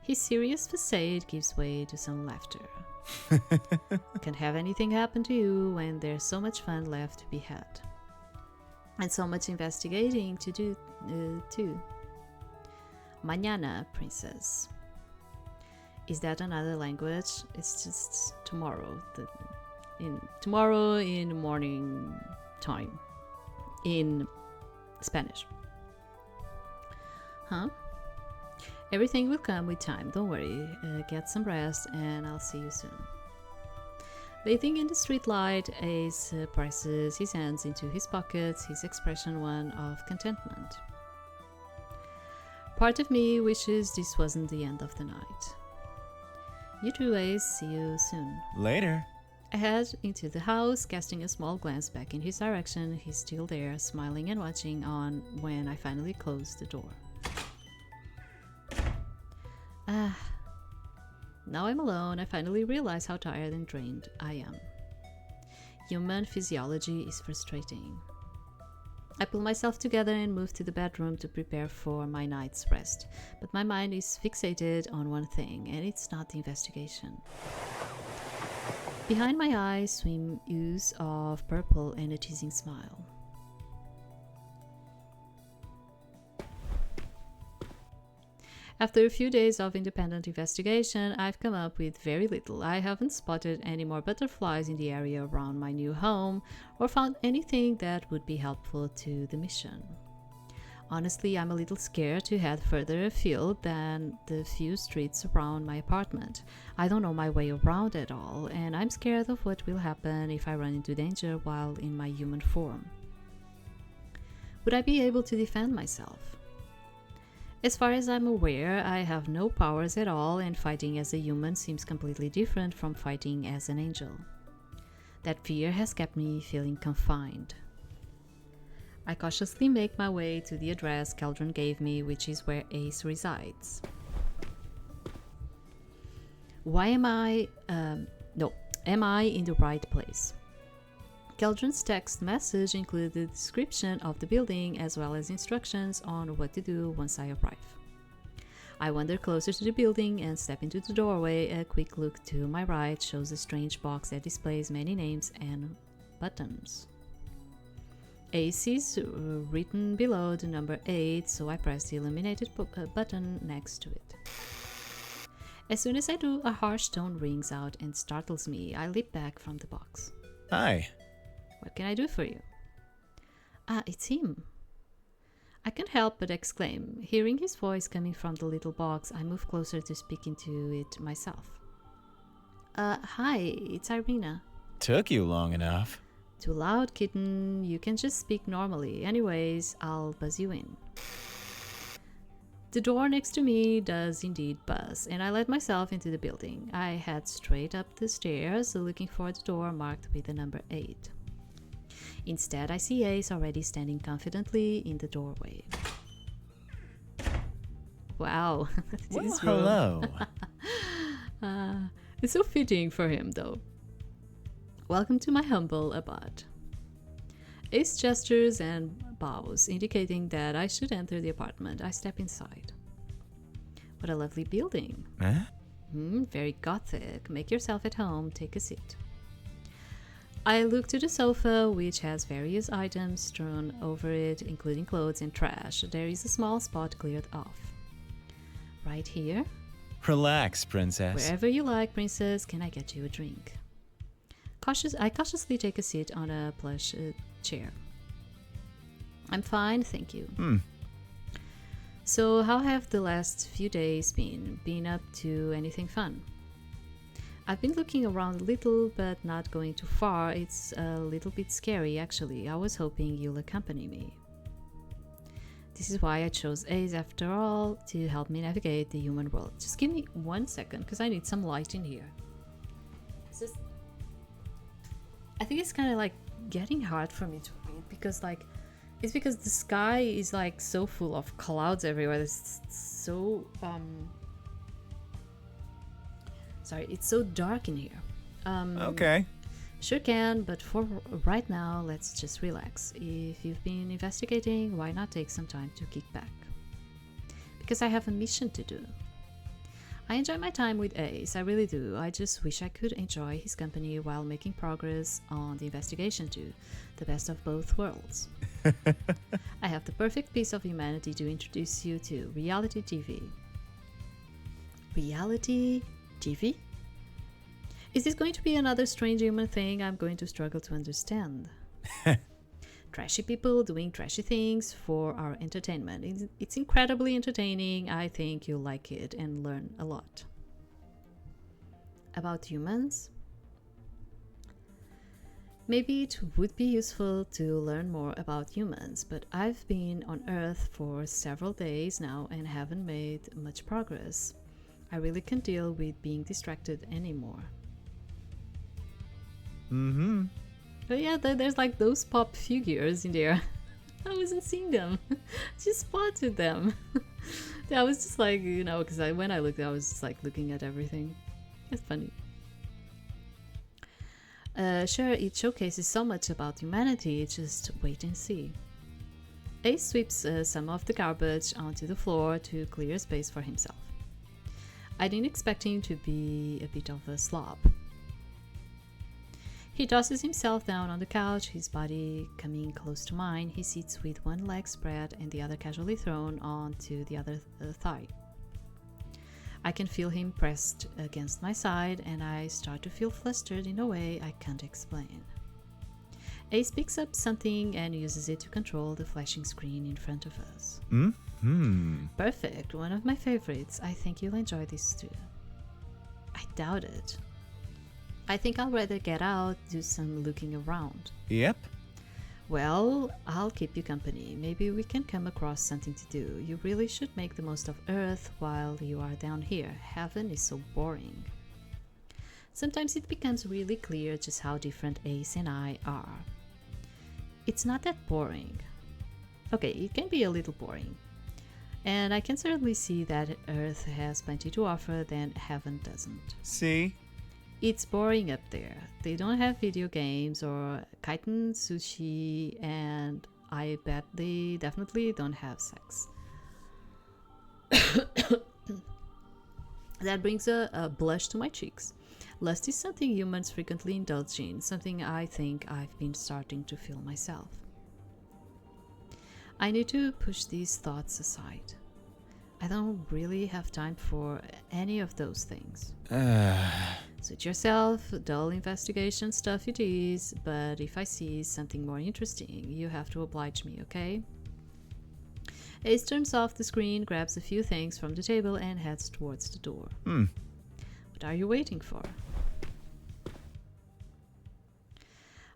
His serious facade gives way to some laughter. Can't have anything happen to you when there's so much fun left to be had. And so much investigating to do, too. Mañana, princess. Is that another language? It's just tomorrow. Tomorrow in morning time. In Spanish. Huh? Everything will come with time, don't worry. Get some rest and I'll see you soon. Bathing in the streetlight, Ace presses his hands into his pockets, his expression one of contentment. Part of me wishes this wasn't the end of the night. You too, Ace. See you soon. Later. I head into the house, casting a small glance back in his direction. He's still there, smiling and watching on when I finally close the door. Now I'm alone, I finally realize how tired and drained I am. Human physiology is frustrating. I pull myself together and move to the bedroom to prepare for my night's rest, but my mind is fixated on one thing, and it's not the investigation. Behind my eyes swim hues of purple and a teasing smile. After a few days of independent investigation, I've come up with very little. I haven't spotted any more butterflies in the area around my new home, or found anything that would be helpful to the mission. Honestly, I'm a little scared to head further afield than the few streets around my apartment. I don't know my way around at all, and I'm scared of what will happen if I run into danger while in my human form. Would I be able to defend myself? As far as I'm aware, I have no powers at all, and fighting as a human seems completely different from fighting as an angel. That fear has kept me feeling confined. I cautiously make my way to the address Keldran gave me, which is where Ace resides. Why am I... no, am I in the right place? Keldran's text message included a description of the building as well as instructions on what to do once I arrive. I wander closer to the building and step into the doorway. A quick look to my right shows a strange box that displays many names and buttons. Ace is written below the number 8, so I press the illuminated button next to it. As soon as I do, a harsh tone rings out and startles me. I leap back from the box. Hi. What can I do for you? Ah, it's him. I can't help but exclaim. Hearing his voice coming from the little box, I move closer to speak into it myself. Hi, it's Irina. Took you long enough. Too loud, kitten. You can just speak normally. Anyways, I'll buzz you in. The door next to me does indeed buzz, and I let myself into the building. I head straight up the stairs, looking for the door marked with the number 8. Instead, I see Ace already standing confidently in the doorway. Wow, this Well, room. hello. It's so fitting for him, though. Welcome to my humble abode. Ace gestures and bows, indicating that I should enter the apartment. I step inside. What a lovely building. Huh? Very gothic. Make yourself at home. Take a seat. I look to the sofa, which has various items strewn over it, including clothes and trash. There is a small spot cleared off. Right here? Relax, princess. Wherever you like, princess. Can I get you a drink? I cautiously take a seat on a plush chair. I'm fine, thank you. So, how have the last few days been? Been up to anything fun? I've been looking around a little, but not going too far. It's a little bit scary, actually. I was hoping you'll accompany me. This is why I chose Ace, after all, to help me navigate the human world. Just give me 1 second, because I need some light in here. I think it's kind of like getting hard for me to read, because it's because the sky is like so full of clouds everywhere. It's so sorry, it's so dark in here. Okay. Sure can, but for right now, let's just relax. If you've been investigating, why not take some time to kick back? Because I have a mission to do. I enjoy my time with Ace, I really do. I just wish I could enjoy his company while making progress on the investigation too. The best of both worlds. I have the perfect piece of humanity to introduce you to reality TV. Reality TV? Is this going to be another strange human thing I'm going to struggle to understand? Trashy people doing trashy things for our entertainment. It's incredibly entertaining. I think you'll like it and learn a lot. About humans? Maybe it would be useful to learn more about humans, but I've been on Earth for several days now and haven't made much progress. I really can't deal with being distracted anymore. But yeah, there's like those pop figures in there. I wasn't seeing them. Just spotted them. Yeah, I was just like, because when I looked, I was just like looking at everything. It's funny. Sure, it showcases so much about humanity, just wait and see. Ace sweeps some of the garbage onto the floor to clear space for himself. I didn't expect him to be a bit of a slob. He tosses himself down on the couch, his body coming close to mine. He sits with one leg spread and the other casually thrown onto the other thigh. I can feel him pressed against my side, and I start to feel flustered in a way I can't explain. Ace picks up something and uses it to control the flashing screen in front of us. Perfect, one of my favorites. I think you'll enjoy this too. I doubt it. I think I'll rather get out, do some looking around. Yep. Well, I'll keep you company. Maybe we can come across something to do. You really should make the most of Earth while you are down here. Heaven is so boring. Sometimes it becomes really clear just how different Ace and I are. It's not that boring. Okay, it can be a little boring. And I can certainly see that Earth has plenty to offer than Heaven doesn't. See? It's boring up there. They don't have video games or kaiten sushi, and I bet they definitely don't have sex. That brings a blush to my cheeks. Lust is something humans frequently indulge in, something I think I've been starting to feel myself. I need to push these thoughts aside. I don't really have time for any of those things. Suit yourself, dull investigation stuff it is, but if I see something more interesting, you have to oblige me, okay? Ace turns off the screen, grabs a few things from the table, and heads towards the door. What are you waiting for?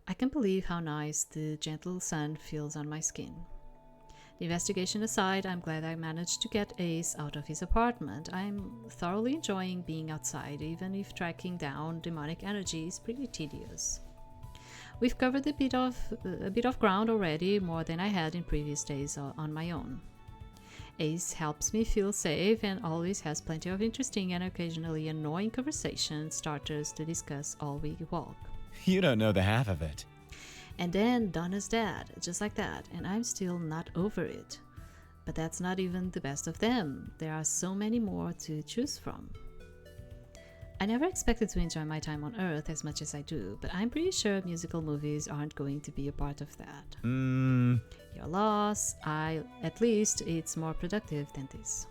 I can't believe how nice the gentle sun feels on my skin. The investigation aside, I'm glad I managed to get Ace out of his apartment. I'm thoroughly enjoying being outside, even if tracking down demonic energy is pretty tedious. We've covered a bit of ground already, more than I had in previous days on my own. Ace helps me feel safe and always has plenty of interesting and occasionally annoying conversation starters to discuss all we walk. You don't know the half of it. And then Donna's dead, just like that, and I'm still not over it. But that's not even the best of them. There are so many more to choose from. I never expected to enjoy my time on Earth as much as I do, but I'm pretty sure musical movies aren't going to be a part of that. Your loss, at least it's more productive than this.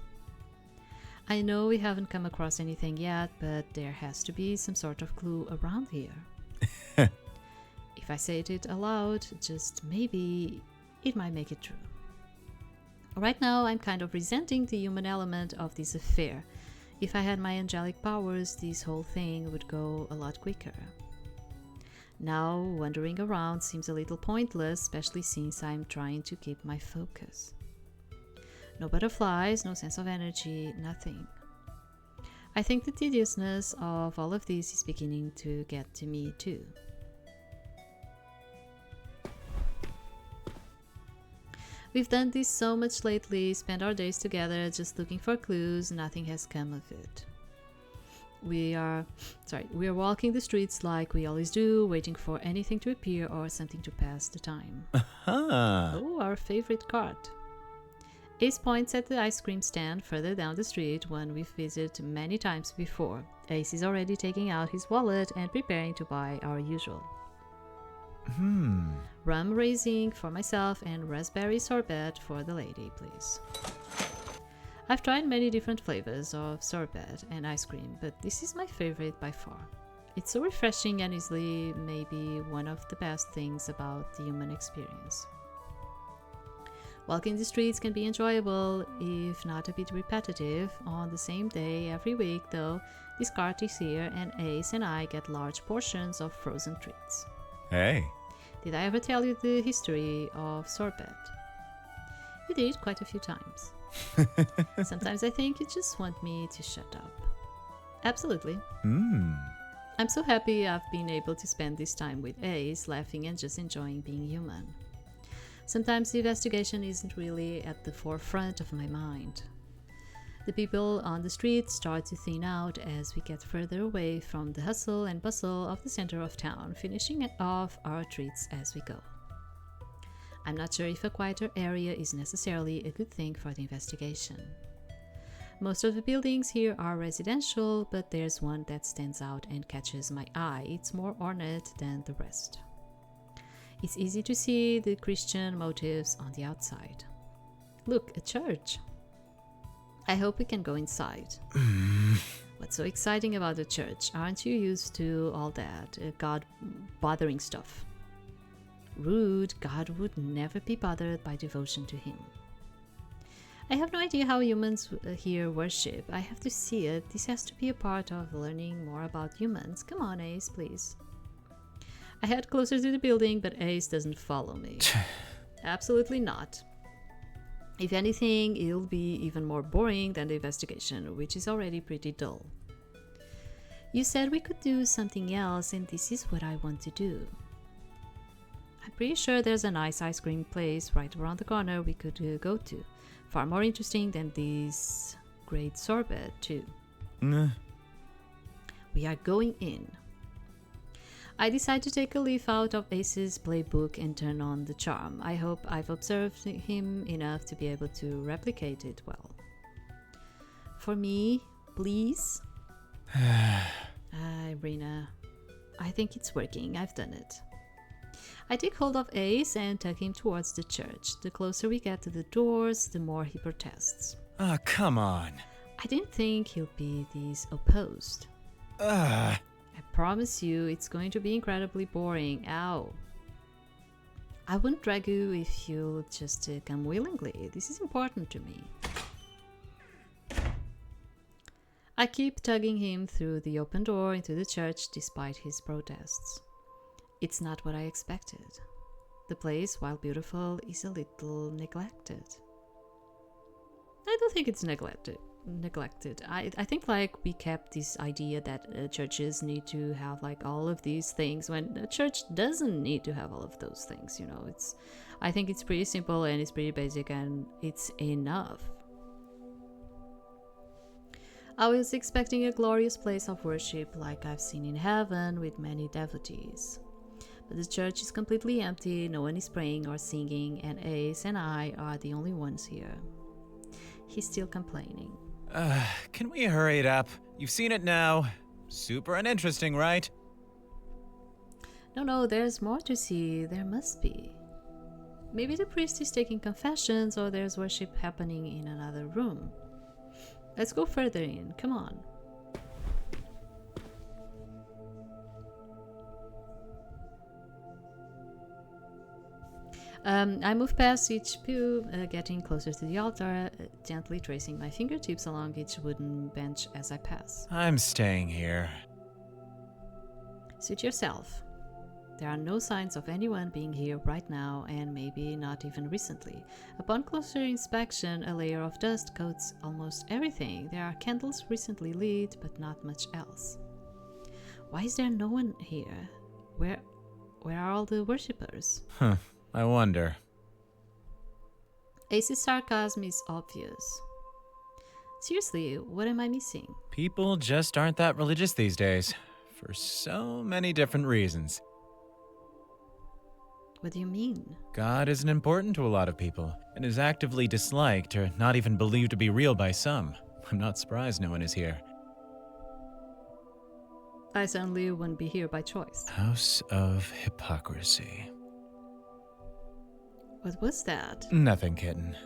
I know we haven't come across anything yet, but there has to be some sort of clue around here. If I say it aloud, just maybe it might make it true. Right now, I'm kind of resenting the human element of this affair. If I had my angelic powers, this whole thing would go a lot quicker. Now, wandering around seems a little pointless, especially since I'm trying to keep my focus. No butterflies, no sense of energy, nothing. I think the tediousness of all of this is beginning to get to me too. We've done this so much lately, spent our days together just looking for clues, nothing has come of it. We are walking the streets like we always do, waiting for anything to appear or something to pass the time. Oh, our favorite cart. Ace points at the ice cream stand further down the street, one we've visited many times before. Ace is already taking out his wallet and preparing to buy our usual. Rum raisin for myself and raspberry sorbet for the lady, please. I've tried many different flavors of sorbet and ice cream, but this is my favorite by far. It's so refreshing and easily maybe one of the best things about the human experience. Walking the streets can be enjoyable, if not a bit repetitive. On the same day every week, though, this cart is here and Ace and I get large portions of frozen treats. Hey. Did I ever tell you the history of sorbet? You did quite a few times. Sometimes I think you just want me to shut up. Absolutely. I'm so happy I've been able to spend this time with Ace, laughing and just enjoying being human. Sometimes the investigation isn't really at the forefront of my mind. The people on the street start to thin out as we get further away from the hustle and bustle of the center of town, finishing off our treats as we go. I'm not sure if a quieter area is necessarily a good thing for the investigation. Most of the buildings here are residential, but there's one that stands out and catches my eye. It's more ornate than the rest. It's easy to see the Christian motifs on the outside. Look, a church! I hope we can go inside. What's so exciting about the church? Aren't you used to all that God-bothering stuff? Rude, God would never be bothered by devotion to him. I have no idea how humans here worship. I have to see it. This has to be a part of learning more about humans. Come on, Ace, please. I head closer to the building, but Ace doesn't follow me. Absolutely not. If anything, it'll be even more boring than the investigation, which is already pretty dull. You said we could do something else, and this is what I want to do. I'm pretty sure there's a nice ice cream place right around the corner we could go to. Far more interesting than this great sorbet, too. We are going in. I decide to take a leaf out of Ace's playbook and turn on the charm. I hope I've observed him enough to be able to replicate it well. For me, please. Irina, I think it's working. I've done it. I take hold of Ace and tug him towards the church. The closer we get to the doors, the more he protests. Ah, come on. I didn't think he'll be this opposed. I promise you, it's going to be incredibly boring. Ow. I wouldn't drag you if you'll just come willingly. This is important to me. I keep tugging him through the open door into the church despite his protests. It's not what I expected. The place, while beautiful, is a little neglected. I don't think it's neglected. I think like we kept this idea that churches need to have like all of these things when a church doesn't need to have all of those things, you know. I think it's pretty simple and it's pretty basic and it's enough. I was expecting a glorious place of worship like I've seen in heaven with many devotees. But the church is completely empty, no one is praying or singing, and Ace and I are the only ones here. He's still complaining. Can we hurry it up? You've seen it now. Super uninteresting, right? No, there's more to see. There must be. Maybe the priest is taking confessions or there's worship happening in another room. Let's go further in. Come on. I move past each pew, getting closer to the altar, gently tracing my fingertips along each wooden bench as I pass. I'm staying here. Suit yourself. There are no signs of anyone being here right now, and maybe not even recently. Upon closer inspection, a layer of dust coats almost everything. There are candles recently lit, but not much else. Why is there no one here? Where are all the worshippers? I wonder. Ace's sarcasm is obvious. Seriously, what am I missing? People just aren't that religious these days, for so many different reasons. What do you mean? God isn't important to a lot of people, and is actively disliked or not even believed to be real by some. I'm not surprised no one is here. I certainly wouldn't be here by choice. House of Hypocrisy. What was that? Nothing, kitten.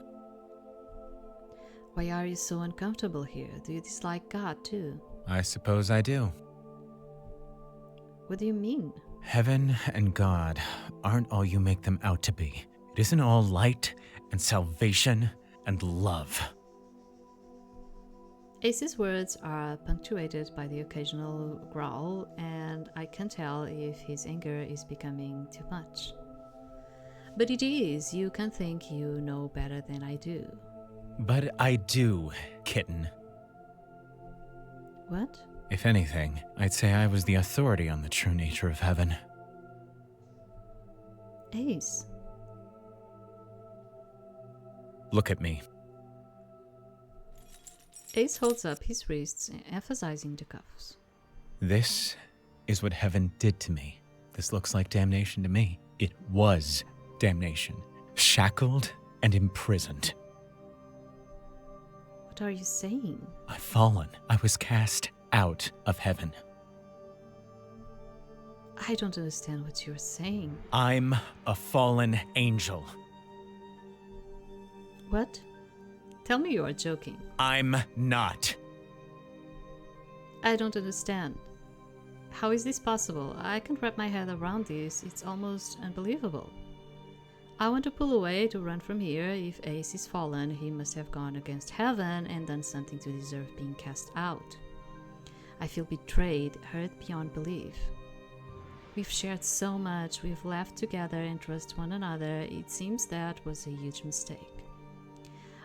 Why are you so uncomfortable here? Do you dislike God too? I suppose I do. What do you mean? Heaven and God aren't all you make them out to be. It isn't all light and salvation and love. Ace's words are punctuated by the occasional growl, and I can tell if his anger is becoming too much. But it is. You can think you know better than I do. But I do, kitten. What? If anything, I'd say I was the authority on the true nature of heaven. Ace. Look at me. Ace holds up his wrists, emphasizing the cuffs. This is what heaven did to me. This looks like damnation to me. It was damnation. Shackled and imprisoned. What are you saying? I've fallen. I was cast out of heaven. I don't understand what you're saying. I'm a fallen angel. What? Tell me you are joking. I'm not. I don't understand. How is this possible? I can't wrap my head around this. It's almost unbelievable. I want to pull away to run from here. If Ace is fallen, he must have gone against heaven and done something to deserve being cast out. I feel betrayed, hurt beyond belief. We've shared so much, we've laughed together and trusted one another. It seems that was a huge mistake.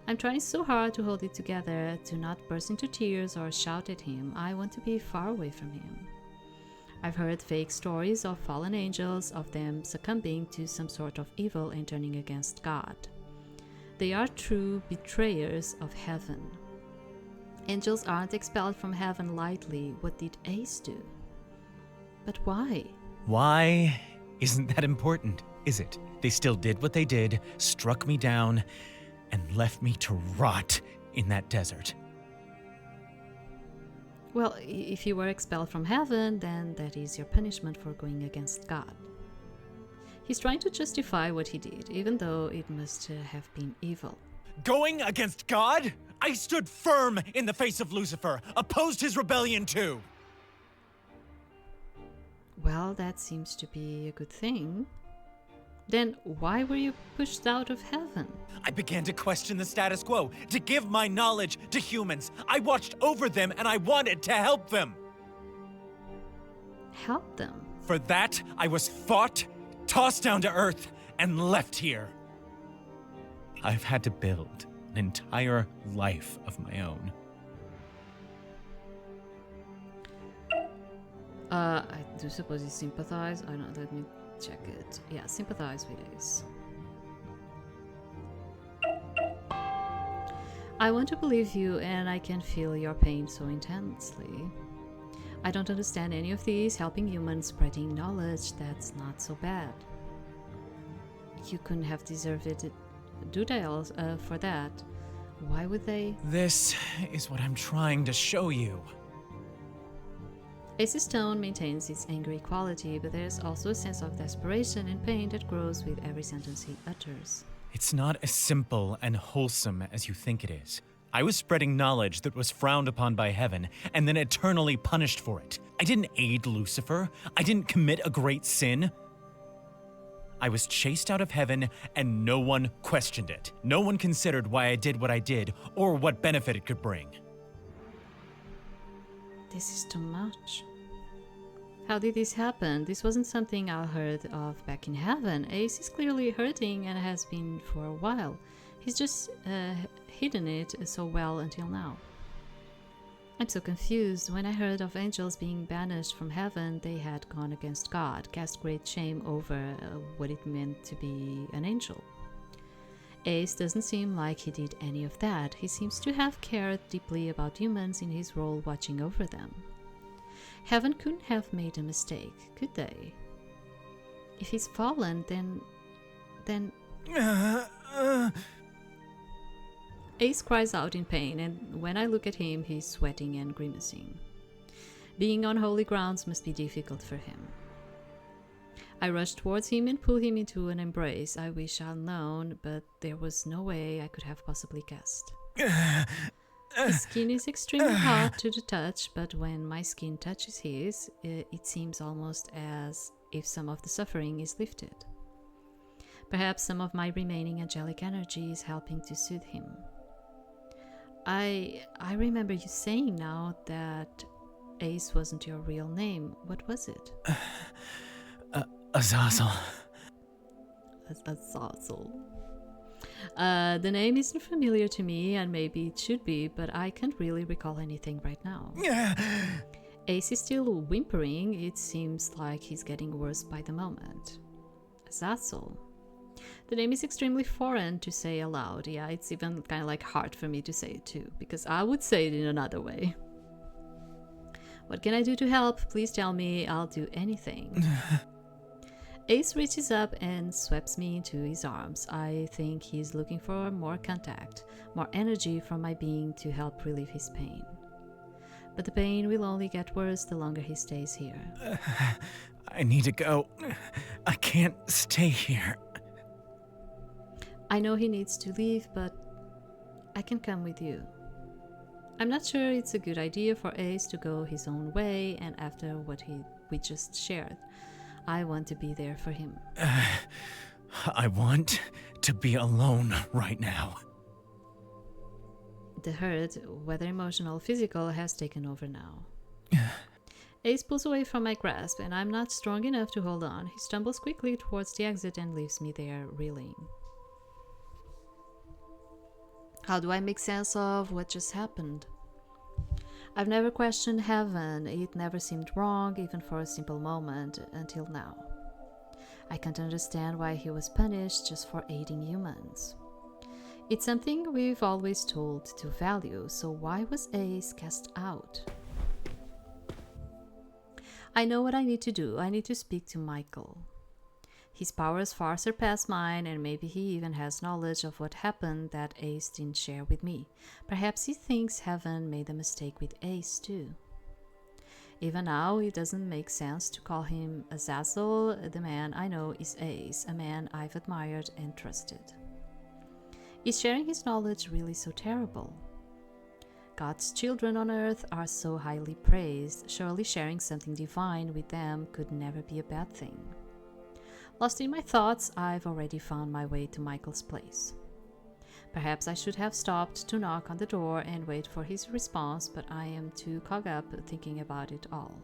I'm trying so hard to hold it together, to not burst into tears or shout at him. I want to be far away from him. I've heard fake stories of fallen angels, of them succumbing to some sort of evil and turning against God. They are true betrayers of heaven. Angels aren't expelled from heaven lightly. What did Ace do? But why? Why isn't that important, is it? They still did what they did, struck me down, and left me to rot in that desert. Well, if you were expelled from heaven, then that is your punishment for going against God. He's trying to justify what he did, even though it must have been evil. Going against God? I stood firm in the face of Lucifer, opposed his rebellion too. Well, that seems to be a good thing. Then why were you pushed out of heaven? I began to question the status quo, to give my knowledge to humans. I watched over them and I wanted to help them. Help them? For that, I was fought, tossed down to earth, and left here. I've had to build an entire life of my own. I do suppose you sympathize. I don't know, let me check it. Yeah, sympathize with Ace. I want to believe you, and I can feel your pain so intensely. I don't understand any of these. Helping humans, spreading knowledge, that's not so bad. You couldn't have deserved it, do they, for that? Why would they? This is what I'm trying to show you. Ace's tone maintains its angry quality, but there's also a sense of desperation and pain that grows with every sentence he utters. It's not as simple and wholesome as you think it is. I was spreading knowledge that was frowned upon by heaven, and then eternally punished for it. I didn't aid Lucifer. I didn't commit a great sin. I was chased out of heaven, and no one questioned it. No one considered why I did what I did, or what benefit it could bring. This is too much. How did this happen? This wasn't something I heard of back in heaven. Ace is clearly hurting and has been for a while. He's just hidden it so well until now. I'm so confused. When I heard of angels being banished from heaven, they had gone against God, cast great shame over what it meant to be an angel. Ace doesn't seem like he did any of that. He seems to have cared deeply about humans in his role watching over them. Heaven couldn't have made a mistake, could they? If he's fallen, then... Ace cries out in pain, and when I look at him, he's sweating and grimacing. Being on holy grounds must be difficult for him. I rush towards him and pull him into an embrace. I wish I'd known, but there was no way I could have possibly guessed. His skin is extremely hot to the touch, but when my skin touches his, it seems almost as if some of the suffering is lifted. Perhaps some of my remaining angelic energy is helping to soothe him. I remember you saying now that Ace wasn't your real name. What was it? Azazel. Azazel. The name isn't familiar to me, and maybe it should be, but I can't really recall anything right now. Ace is still whimpering. It seems like he's getting worse by the moment. Azazel. The name is extremely foreign to say aloud. Yeah, it's even kind of like hard for me to say it too, because I would say it in another way. What can I do to help? Please tell me. I'll do anything. Ace reaches up and sweeps me into his arms. I think he's looking for more contact, more energy from my being to help relieve his pain. But the pain will only get worse the longer he stays here. I need to go. I can't stay here. I know he needs to leave, but I can come with you. I'm not sure it's a good idea for Ace to go his own way, and after what we just shared, I want to be there for him. I want to be alone right now. The hurt, whether emotional or physical, has taken over now. Ace pulls away from my grasp, and I'm not strong enough to hold on. He stumbles quickly towards the exit and leaves me there, reeling. How do I make sense of what just happened? I've never questioned heaven. It never seemed wrong, even for a simple moment, until now. I can't understand why he was punished just for aiding humans. It's something we've always told to value, so why was Ace cast out? I know what I need to do. I need to speak to Michael. His powers far surpass mine, and maybe he even has knowledge of what happened that Ace didn't share with me. Perhaps he thinks Heaven made a mistake with Ace too. Even now, it doesn't make sense to call him Azazel. The man I know is Ace, a man I've admired and trusted. Is sharing his knowledge really so terrible? God's children on earth are so highly praised. Surely sharing something divine with them could never be a bad thing. Lost in my thoughts, I've already found my way to Michael's place. Perhaps I should have stopped to knock on the door and wait for his response, but I am too caught up thinking about it all.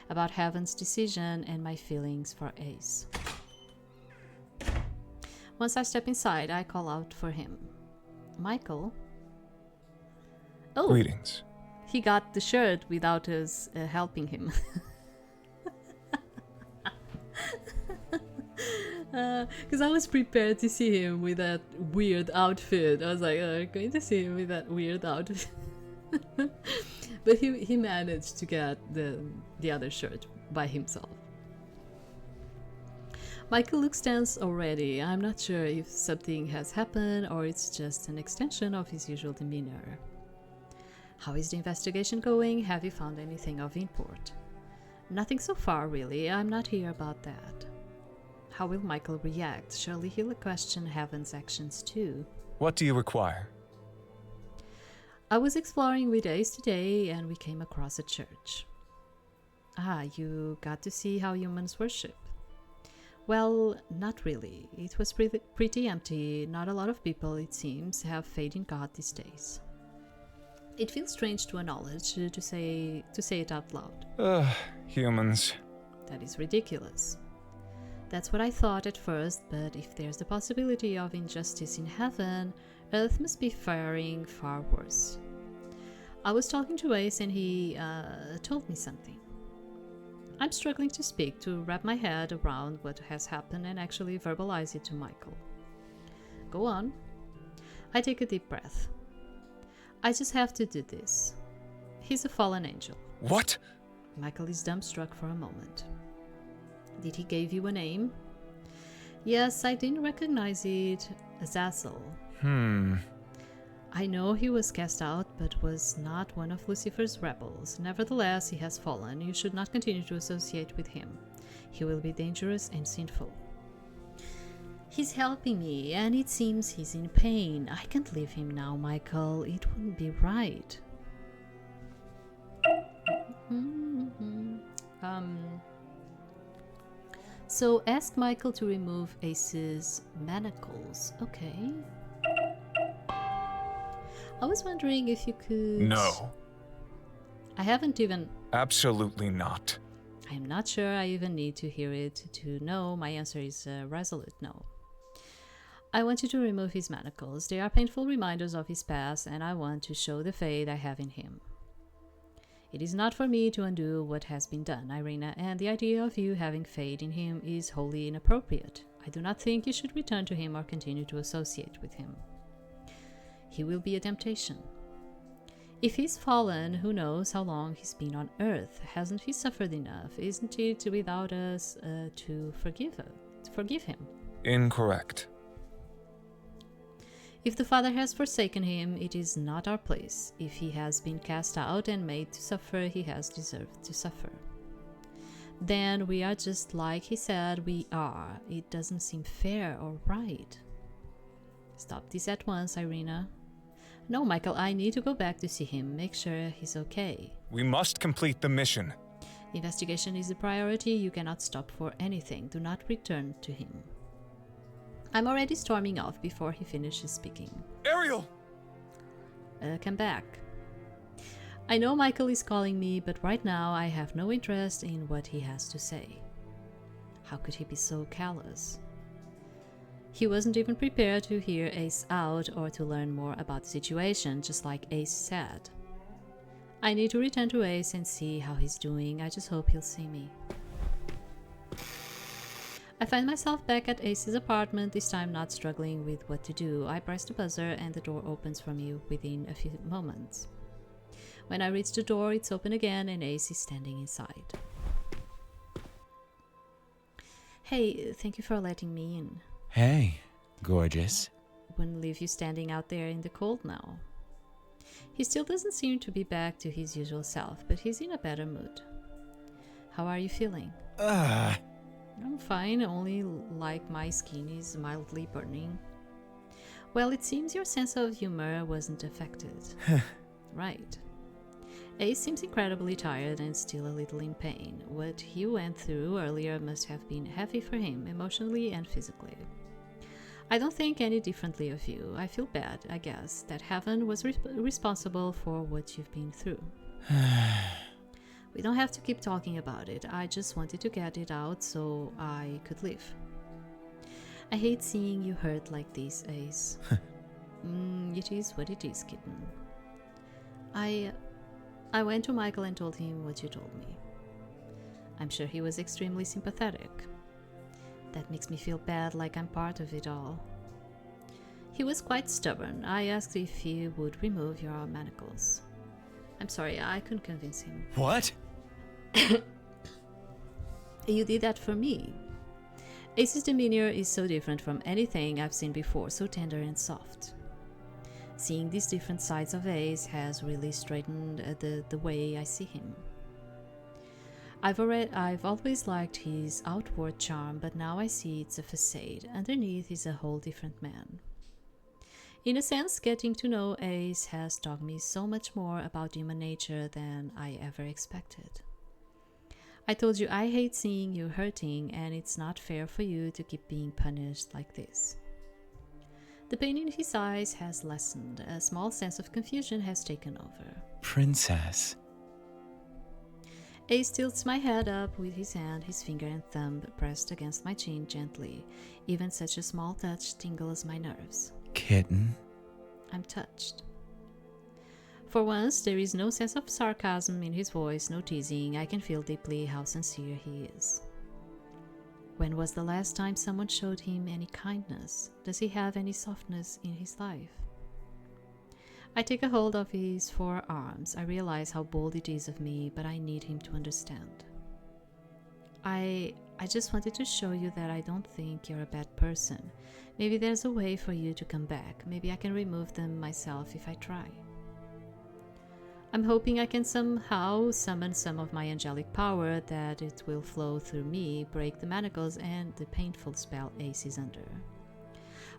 About Heaven's decision and my feelings for Ace. Once I step inside, I call out for him. Michael? Oh! Greetings. He got the shirt without us helping him. Because I was prepared to see him with that weird outfit. I was like, oh, I'm going to see him with that weird outfit. But he managed to get the other shirt by himself. Michael looks tense already. I'm not sure if something has happened or it's just an extension of his usual demeanor. How is the investigation going? Have you found anything of import? Nothing so far, really. I'm not here about that. How will Michael react? Surely he'll question Heaven's actions too. What do you require? I was exploring with Ace today and we came across a church. Ah, you got to see how humans worship. Well, not really. It was pretty empty. Not a lot of people, it seems, have faith in God these days. It feels strange to acknowledge, to say it out loud. Humans. That is ridiculous. That's what I thought at first, but if there's the possibility of injustice in heaven, Earth must be faring far worse. I was talking to Ace and he told me something. I'm struggling to speak, to wrap my head around what has happened and actually verbalize it to Michael. Go on. I take a deep breath. I just have to do this. He's a fallen angel. What? Michael is dumbstruck for a moment. Did he give you a name? Yes, I didn't recognize it. Azazel. I know he was cast out, but was not one of Lucifer's rebels. Nevertheless, he has fallen. You should not continue to associate with him. He will be dangerous and sinful. He's helping me, and it seems he's in pain. I can't leave him now, Michael. It wouldn't be right. So ask Michael to remove Ace's manacles. Okay. I was wondering if you could... No. I haven't even... Absolutely not. I am not sure I even need to hear it to know. My answer is a resolute no. I want you to remove his manacles. They are painful reminders of his past, and I want to show the faith I have in him. It is not for me to undo what has been done, Irina, and the idea of you having faith in him is wholly inappropriate. I do not think you should return to him or continue to associate with him. He will be a temptation. If he's fallen, who knows how long he's been on Earth? Hasn't he suffered enough? Isn't it without us to forgive him? Incorrect. If the Father has forsaken him, it is not our place. If he has been cast out and made to suffer, he has deserved to suffer. Then we are just like he said we are. It doesn't seem fair or right. Stop this at once, Irina. No, Michael, I need to go back to see him, make sure he's okay. We must complete the mission. The investigation is a priority. You cannot stop for anything. Do not return to him. I'm already storming off before he finishes speaking. Ariel! Come back. I know Michael is calling me, but right now I have no interest in what he has to say. How could he be so callous? He wasn't even prepared to hear Ace out or to learn more about the situation, just like Ace said. I need to return to Ace and see how he's doing. I just hope he'll see me. I find myself back at Ace's apartment, this time not struggling with what to do. I press the buzzer and the door opens for me within a few moments. When I reach the door, it's open again and Ace is standing inside. Hey, thank you for letting me in. Hey, gorgeous. Wouldn't leave you standing out there in the cold now. He still doesn't seem to be back to his usual self, but he's in a better mood. How are you feeling? I'm fine, only like my skin is mildly burning. Well, it seems your sense of humor wasn't affected. Right. Ace seems incredibly tired and still a little in pain. What he went through earlier must have been heavy for him, emotionally and physically. I don't think any differently of you. I feel bad, I guess, that heaven was responsible for what you've been through. We don't have to keep talking about it. I just wanted to get it out so I could live. I hate seeing you hurt like this, Ace. It is what it is, kitten. I went to Michael and told him what you told me. I'm sure he was extremely sympathetic. That makes me feel bad, like I'm part of it all. He was quite stubborn. I asked if he would remove your manacles. I'm sorry, I couldn't convince him. What? You did that for me. Ace's demeanor is so different from anything I've seen before, so tender and soft. Seeing these different sides of Ace has really straightened the way I see him. I've always liked his outward charm, but now I see it's a facade. Underneath he's a whole different man. In a sense, getting to know Ace has taught me so much more about human nature than I ever expected. I told you I hate seeing you hurting, and it's not fair for you to keep being punished like this. The pain in his eyes has lessened. A small sense of confusion has taken over. Princess. Ace tilts my head up with his hand, his finger and thumb pressed against my chin gently. Even such a small touch tingles my nerves. Kitten. I'm touched. For once, there is no sense of sarcasm in his voice, no teasing. I can feel deeply how sincere he is. When was the last time someone showed him any kindness? Does he have any softness in his life? I take a hold of his forearms. I realize how bold it is of me, but I need him to understand. I just wanted to show you that I don't think you're a bad person. Maybe there's a way for you to come back. Maybe I can remove them myself if I try. I'm hoping I can somehow summon some of my angelic power, that it will flow through me, break the manacles and the painful spell Ace is under.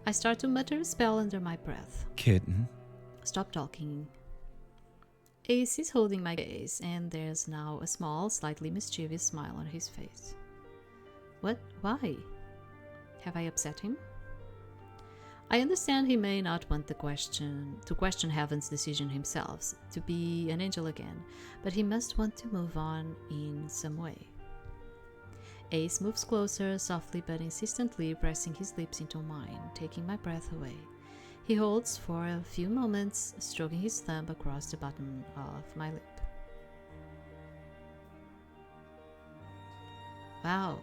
I start to mutter a spell under my breath. Kitten. Stop talking. Ace is holding my gaze, and there's now a small, slightly mischievous smile on his face. What? Why? Have I upset him? I understand he may not want to question Heaven's decision himself, to be an angel again, but he must want to move on in some way. Ace moves closer, softly but insistently pressing his lips into mine, taking my breath away. He holds for a few moments, stroking his thumb across the bottom of my lip. Wow.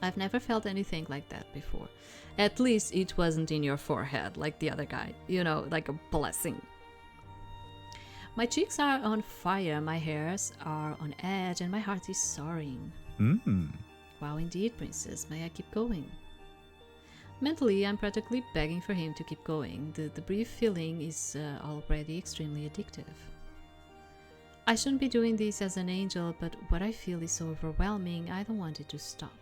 I've never felt anything like that before. At least it wasn't in your forehead like the other guy. You know, like a blessing. My cheeks are on fire, my hairs are on edge, and my heart is soaring. Wow, indeed, princess. May I keep going? Mentally, I'm practically begging for him to keep going. The brief feeling is already extremely addictive. I shouldn't be doing this as an angel, but what I feel is so overwhelming, I don't want it to stop.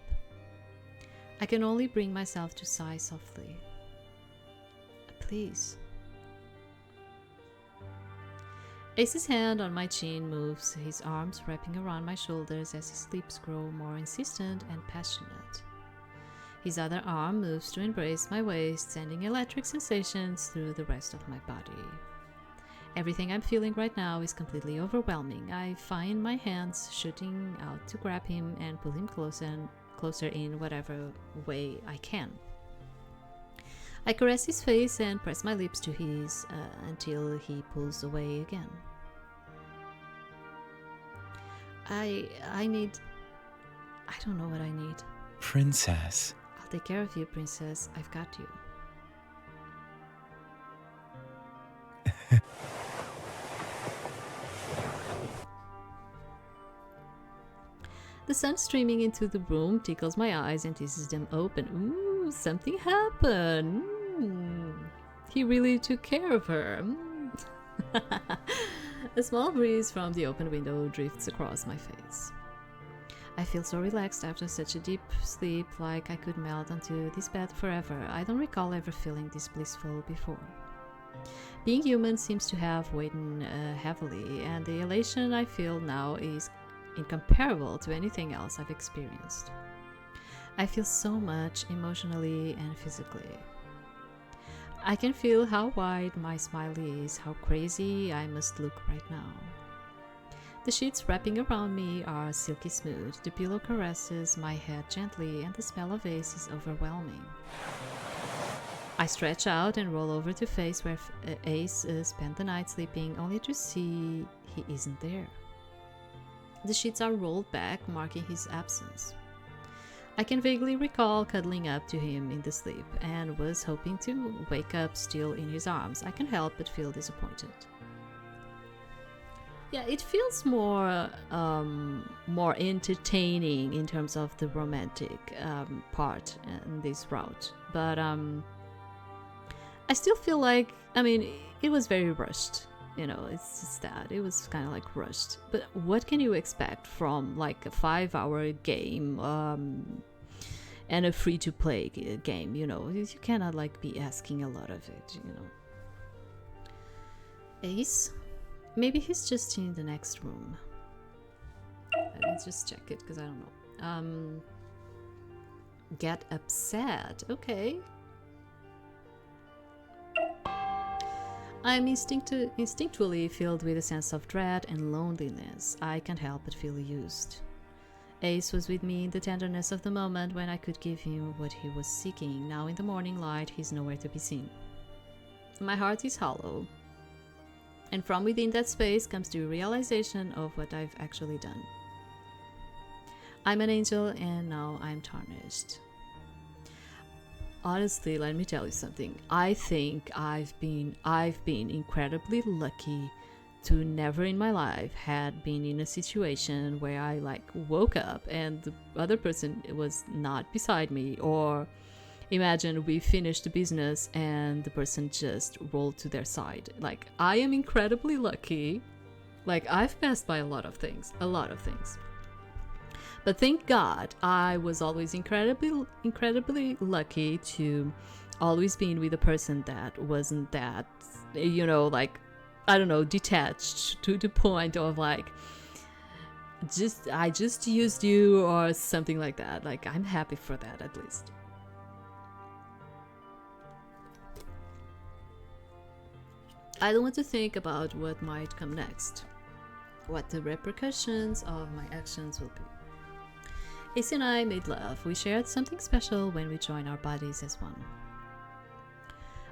I can only bring myself to sigh softly. Please. Ace's hand on my chin moves, his arms wrapping around my shoulders as his lips grow more insistent and passionate. His other arm moves to embrace my waist, sending electric sensations through the rest of my body. Everything I'm feeling right now is completely overwhelming. I find my hands shooting out to grab him and pull him closer in whatever way I can. I caress his face and press my lips to his until he pulls away again. I need... I don't know what I need. Princess. I'll take care of you, princess. I've got you. The sun streaming into the room tickles my eyes and teases them open. Ooh, something happened. He really took care of her. A small breeze from the open window drifts across my face. I feel so relaxed after such a deep sleep, like I could melt onto this bed forever. I don't recall ever feeling this blissful before. Being human seems to have weighed heavily, and the elation I feel now is incomparable to anything else I've experienced. I feel so much emotionally and physically. I can feel how wide my smile is, how crazy I must look right now. The sheets wrapping around me are silky smooth, the pillow caresses my head gently, and the smell of Ace is overwhelming. I stretch out and roll over to face where Ace spent the night sleeping, only to see he isn't there. The sheets are rolled back, marking his absence. I can vaguely recall cuddling up to him in the sleep, and was hoping to wake up still in his arms. I can't help but feel disappointed. Yeah, it feels more entertaining in terms of the romantic part in this route, but I still feel like, I mean, it was very rushed. You know, it's just that it was kind of like rushed. But what can you expect from like a 5-hour game and a free-to-play game? You know, you cannot like be asking a lot of it. You know, Ace. Maybe he's just in the next room. Let's just check it, because I don't know. Get upset. Okay. I'm instinctually filled with a sense of dread and loneliness. I can't help but feel used. Ace was with me in the tenderness of the moment when I could give him what he was seeking. Now in the morning light, he's nowhere to be seen. My heart is hollow. And from within that space comes the realization of what I've actually done. I'm an angel and now I'm tarnished. Honestly, let me tell you something. I think I've been incredibly lucky to never in my life had been in a situation where I like woke up and the other person was not beside me, or imagine we finished the business and the person just rolled to their side. Like, I am incredibly lucky. Like, I've passed by a lot of things. But thank God I was always incredibly lucky to always be with a person that wasn't that, you know, like, I don't know, detached to the point of like, I just used you or something like that. Like, I'm happy for that at least. I don't want to think about what might come next, what the repercussions of my actions will be. Ace and I made love. We shared something special when we joined our bodies as one.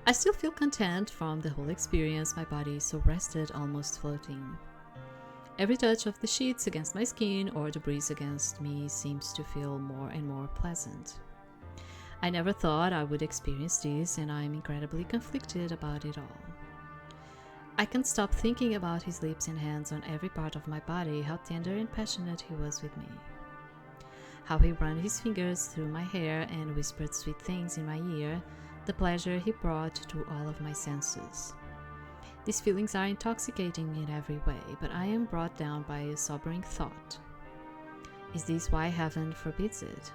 I still feel content from the whole experience. My body is so rested, almost floating. Every touch of the sheets against my skin or the breeze against me seems to feel more and more pleasant. I never thought I would experience this, and I'm incredibly conflicted about it all. I can't stop thinking about his lips and hands on every part of my body, how tender and passionate he was with me. How he ran his fingers through my hair and whispered sweet things in my ear, the pleasure he brought to all of my senses. These feelings are intoxicating in every way, but I am brought down by a sobering thought. Is this why heaven forbids it?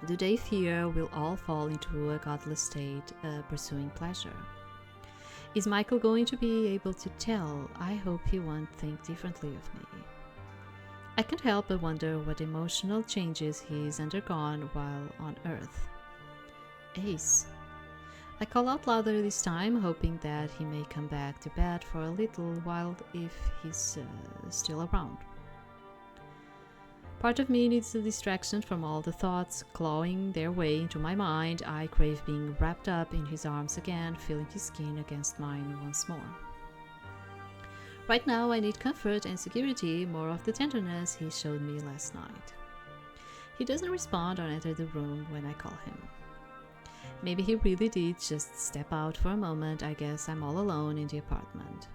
Do they fear we'll all fall into a godless state, pursuing pleasure? Is Michael going to be able to tell? I hope he won't think differently of me. I can't help but wonder what emotional changes he's undergone while on Earth. Ace. I call out louder this time, hoping that he may come back to bed for a little while if he's still around. Part of me needs a distraction from all the thoughts clawing their way into my mind. I crave being wrapped up in his arms again, feeling his skin against mine once more. Right now I need comfort and security, more of the tenderness he showed me last night. He doesn't respond or enter the room when I call him. Maybe he really did just step out for a moment. I guess I'm all alone in the apartment.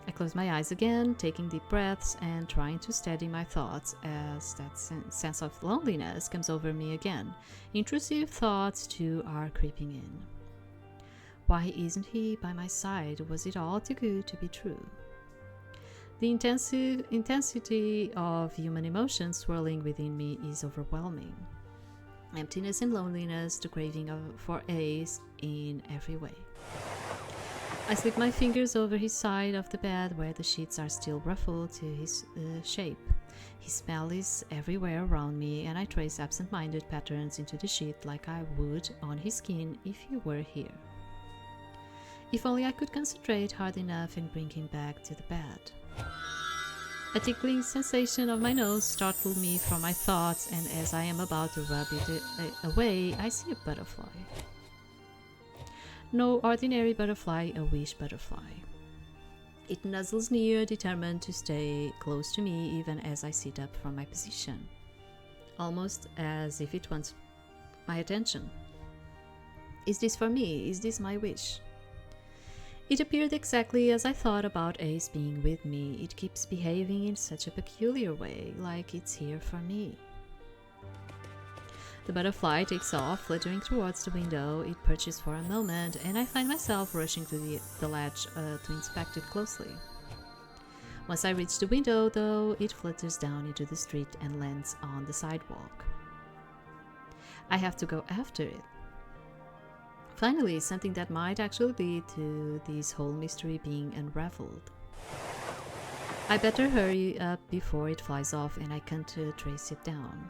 I close my eyes again, taking deep breaths and trying to steady my thoughts as that sense of loneliness comes over me again. Intrusive thoughts too are creeping in. Why isn't he by my side? Was it all too good to be true? The intensity of human emotions swirling within me is overwhelming. Emptiness and loneliness, the craving for Ace in every way. I slip my fingers over his side of the bed where the sheets are still ruffled to his shape. His smell is everywhere around me, and I trace absent-minded patterns into the sheet like I would on his skin if he were here. If only I could concentrate hard enough and bring him back to the bed. A tickling sensation of my nose startled me from my thoughts, and as I am about to rub it away, I see a butterfly. No ordinary butterfly, a wish butterfly. It nuzzles near, determined to stay close to me even as I sit up from my position, almost as if it wants my attention. Is this for me? Is this my wish? It appeared exactly as I thought about Ace being with me. It keeps behaving in such a peculiar way, like it's here for me. The butterfly takes off, fluttering towards the window. It perches for a moment, and I find myself rushing to the latch to inspect it closely. Once I reach the window, though, it flutters down into the street and lands on the sidewalk. I have to go after it. Finally, something that might actually lead to this whole mystery being unraveled. I better hurry up before it flies off and I can't trace it down.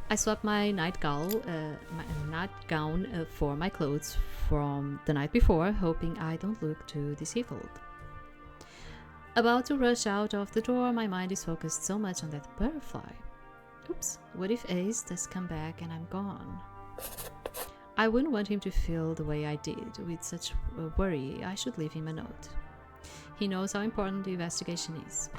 I swap my nightgown for my clothes from the night before, hoping I don't look too disheveled. About to rush out of the door, my mind is focused so much on that butterfly. Oops, what if Ace does come back and I'm gone? I wouldn't want him to feel the way I did, with such worry. I should leave him a note. He knows how important the investigation is.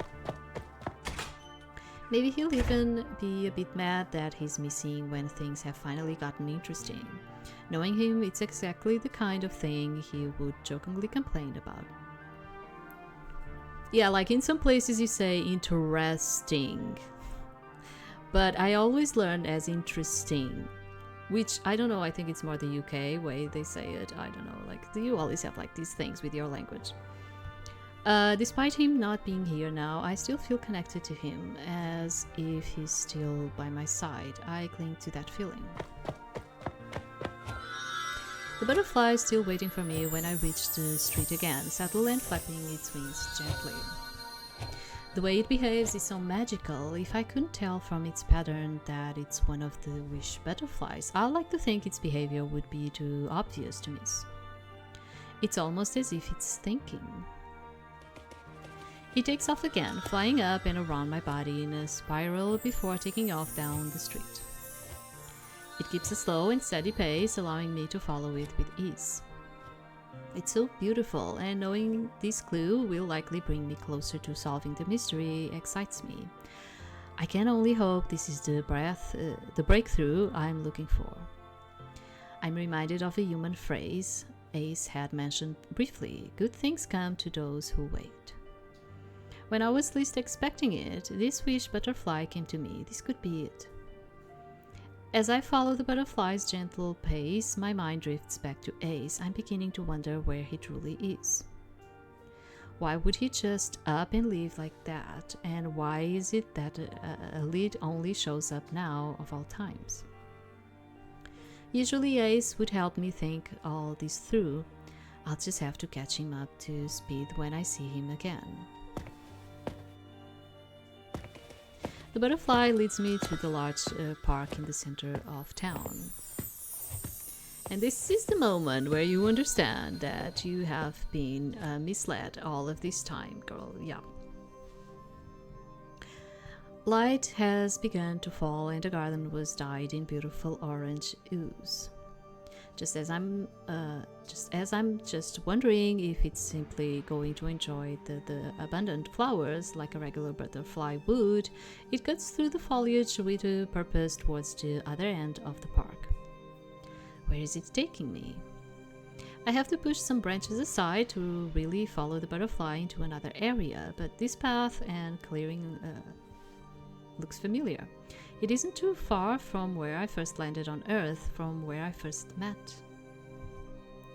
Maybe he'll even be a bit mad that he's missing when things have finally gotten interesting. Knowing him, it's exactly the kind of thing he would jokingly complain about. Yeah, like in some places you say interesting. But I always learned as interesting. Which, I don't know, I think it's more the UK way they say it. I don't know, like, you always have like these things with your language. Despite him not being here now, I still feel connected to him, as if he's still by my side. I cling to that feeling. The butterfly is still waiting for me when I reach the street again, settled and flapping its wings gently. The way it behaves is so magical. If I couldn't tell from its pattern that it's one of the wish butterflies, I'd like to think its behavior would be too obvious to miss. It's almost as if it's thinking. It takes off again, flying up and around my body in a spiral before taking off down the street. It keeps a slow and steady pace, allowing me to follow it with ease. It's so beautiful, and knowing this clue will likely bring me closer to solving the mystery excites me. I can only hope this is the breakthrough I'm looking for. I'm reminded of a human phrase Ace had mentioned briefly: good things come to those who wait. When I was least expecting it, this wish butterfly came to me. This could be it. As I follow the butterfly's gentle pace, my mind drifts back to Ace. I'm beginning to wonder where he truly is. Why would he just up and leave like that? And why is it that a lead only shows up now of all times? Usually Ace would help me think all this through. I'll just have to catch him up to speed when I see him again. The butterfly leads me to the large park in the center of town. And this is the moment where you understand that you have been misled all of this time, girl. Yeah. Light has begun to fall and the garden was dyed in beautiful orange ooze. Just as I'm just wondering if it's simply going to enjoy the abundant flowers like a regular butterfly would, it cuts through the foliage with a purpose towards the other end of the park. Where is it taking me? I have to push some branches aside to really follow the butterfly into another area, but this path and clearing looks familiar. It isn't too far from where I first landed on Earth, from where I first met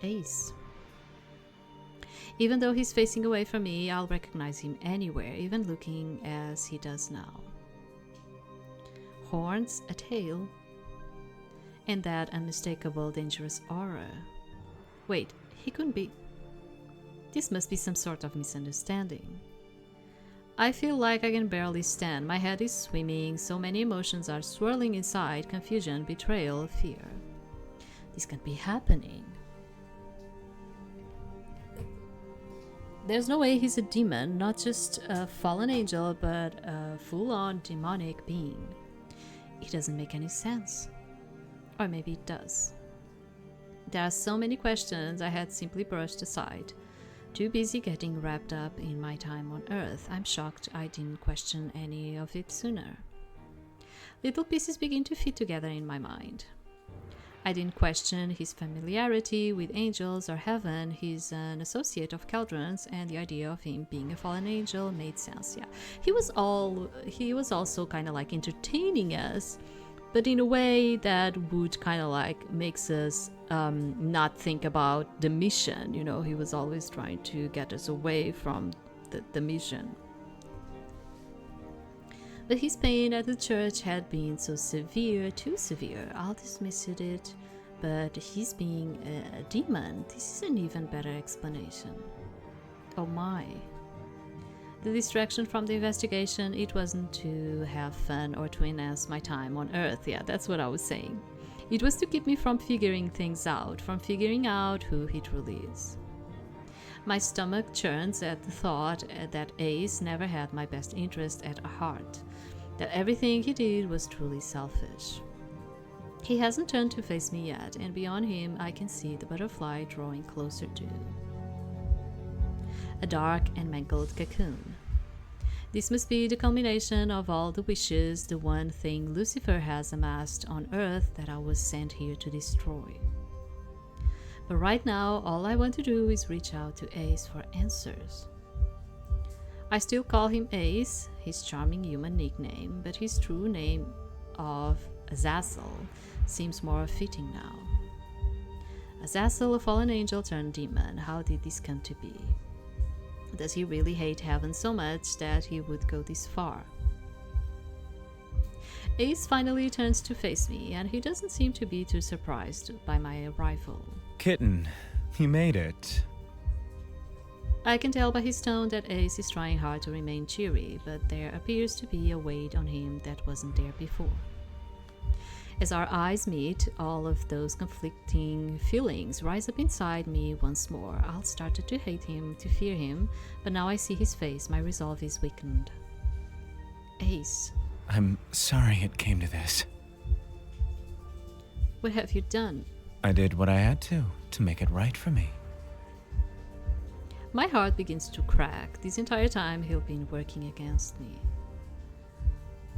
Ace. Even though he's facing away from me, I'll recognize him anywhere, even looking as he does now. Horns, a tail, and that unmistakable dangerous aura. Wait, he couldn't be... This must be some sort of misunderstanding. I feel like I can barely stand. My head is swimming, so many emotions are swirling inside: confusion, betrayal, fear. This can't be happening. There's no way he's a demon, not just a fallen angel, but a full-on demonic being. It doesn't make any sense. Or maybe it does. There are so many questions I had simply brushed aside. Too busy getting wrapped up in my time on Earth. I'm shocked I didn't question any of it sooner. Little pieces begin to fit together in my mind. I didn't question his familiarity with angels or heaven. He's an associate of Keldran's, and the idea of him being a fallen angel made sense. Yeah, he was also kind of like entertaining us, but in a way that would kind of like makes us not think about the mission. You know, he was always trying to get us away from the mission. But his pain at the church had been so severe, too severe. I'll dismiss it, but his being a demon, this is an even better explanation. Oh my. The distraction from the investigation, it wasn't to have fun or to enhance my time on Earth. Yeah, that's what I was saying. It was to keep me from figuring things out, from figuring out who he truly is. My stomach churns at the thought that Ace never had my best interest at heart, that everything he did was truly selfish. He hasn't turned to face me yet, and beyond him I can see the butterfly drawing closer to. A dark and mangled cocoon. This must be the culmination of all the wishes, the one thing Lucifer has amassed on Earth that I was sent here to destroy. But right now, all I want to do is reach out to Ace for answers. I still call him Ace, his charming human nickname, but his true name of Azazel seems more fitting now. Azazel, a fallen angel turned demon. How did this come to be? Does he really hate heaven so much that he would go this far? Ace finally turns to face me, and he doesn't seem to be too surprised by my arrival. Kitten, you made it. I can tell by his tone that Ace is trying hard to remain cheery, but there appears to be a weight on him that wasn't there before. As our eyes meet, all of those conflicting feelings rise up inside me once more. I'll started to hate him, to fear him, but now I see his face. My resolve is weakened. Ace. I'm sorry it came to this. What have you done? I did what I had to make it right for me. My heart begins to crack. This entire time he'll been working against me.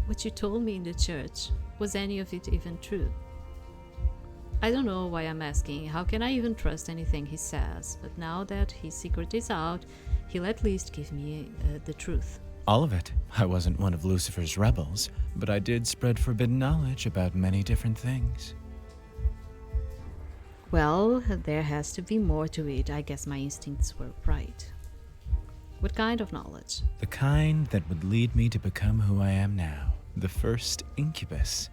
What you told me in the church, was any of it even true? I don't know why I'm asking. How can I even trust anything he says? But now that his secret is out, he'll at least give me the truth. All of it. I wasn't one of Lucifer's rebels, but I did spread forbidden knowledge about many different things. Well, there has to be more to it. I guess my instincts were right. What kind of knowledge? The kind that would lead me to become who I am now. The first incubus.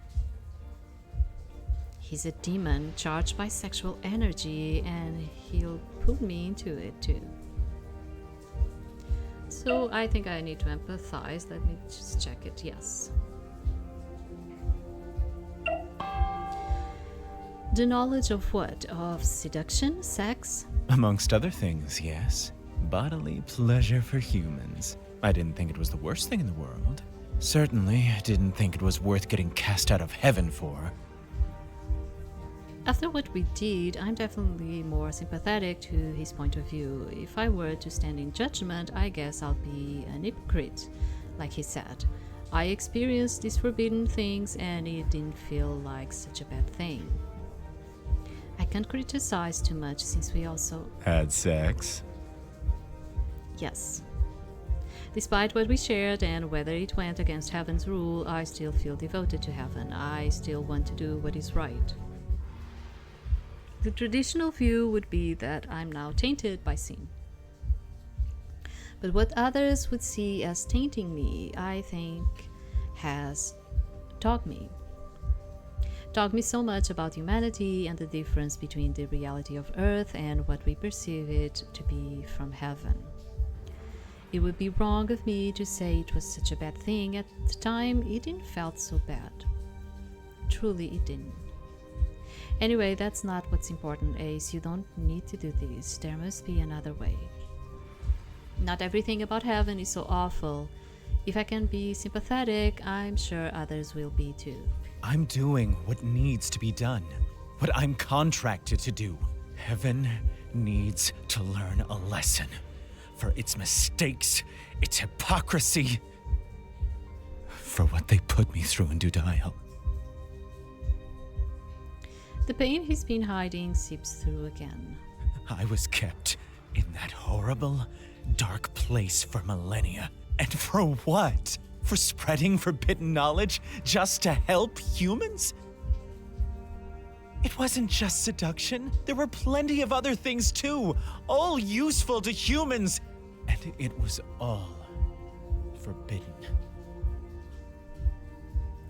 He's a demon charged by sexual energy, and he'll pull me into it too. So I think I need to empathize. Let me just check it. Yes. The knowledge of what? Of seduction? Sex? Amongst other things, yes. Bodily pleasure for humans. I didn't think it was the worst thing in the world. Certainly, I didn't think it was worth getting cast out of heaven for. After what we did, I'm definitely more sympathetic to his point of view. If I were to stand in judgment, I guess I'll be an hypocrite, like he said. I experienced these forbidden things and it didn't feel like such a bad thing. I can't criticize too much since we also Had sex? Yes. Despite what we shared and whether it went against heaven's rule, I still feel devoted to heaven. I still want to do what is right. The traditional view would be that I'm now tainted by sin. But what others would see as tainting me, I think, has taught me. Taught me so much about humanity and the difference between the reality of earth and what we perceive it to be from heaven. It would be wrong of me to say it was such a bad thing. At the time, it didn't felt so bad. Truly, it didn't. Anyway, that's not what's important, Ace. You don't need to do this. There must be another way. Not everything about heaven is so awful. If I can be sympathetic, I'm sure others will be too. I'm doing what needs to be done. What I'm contracted to do. Heaven needs to learn a lesson. For its mistakes, its hypocrisy. For what they put me through in Dudial. The pain he's been hiding seeps through again. I was kept in that horrible, dark place for millennia. And for what? For spreading forbidden knowledge just to help humans? It wasn't just seduction. There were plenty of other things too, all useful to humans. And it was all forbidden.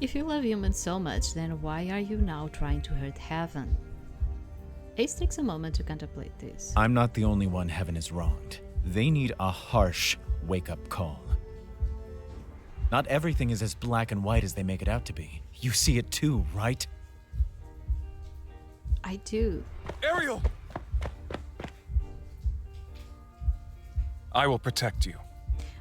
If you love humans so much, then why are you now trying to hurt heaven? Ace takes a moment to contemplate this. I'm not the only one heaven has wronged. They need a harsh wake-up call. Not everything is as black and white as they make it out to be. You see it too, right? I do. Ariel! I will protect you.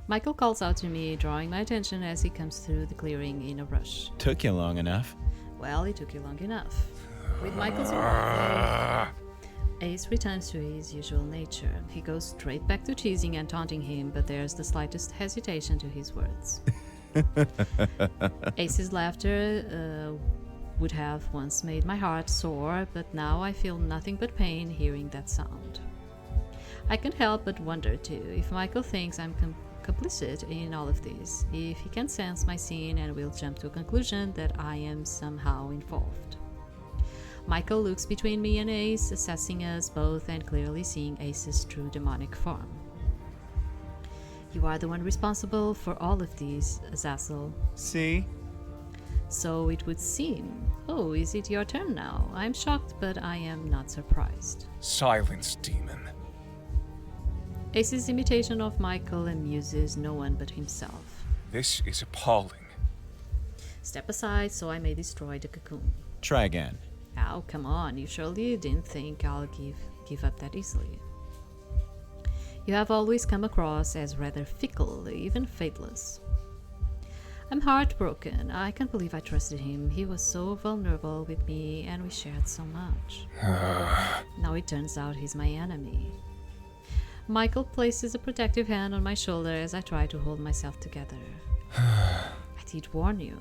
Michael calls out to me, drawing my attention as he comes through the clearing in a rush. Took you long enough. Well, it took you long enough. With Michael's arrival, Ace returns to his usual nature. He goes straight back to teasing and taunting him, but there's the slightest hesitation to his words. Ace's laughter would have once made my heart soar, but now I feel nothing but pain hearing that sound. I can't help but wonder too if Michael thinks I'm complicit in all of this, if he can sense my sin and will jump to a conclusion that I am somehow involved. Michael looks between me and Ace, assessing us both and clearly seeing Ace's true demonic form. You are the one responsible for all of these, Azazel. See? So it would seem. Oh, is it your turn now? I'm shocked, but I am not surprised. Silence, demon. Ace's imitation of Michael amuses no one but himself. This is appalling. Step aside so I may destroy the cocoon. Try again. Oh, come on, you surely didn't think I'll give up that easily. You have always come across as rather fickle, even faithless. I'm heartbroken. I can't believe I trusted him. He was so vulnerable with me and we shared so much. Now it turns out he's my enemy. Michael places a protective hand on my shoulder as I try to hold myself together. I did warn you.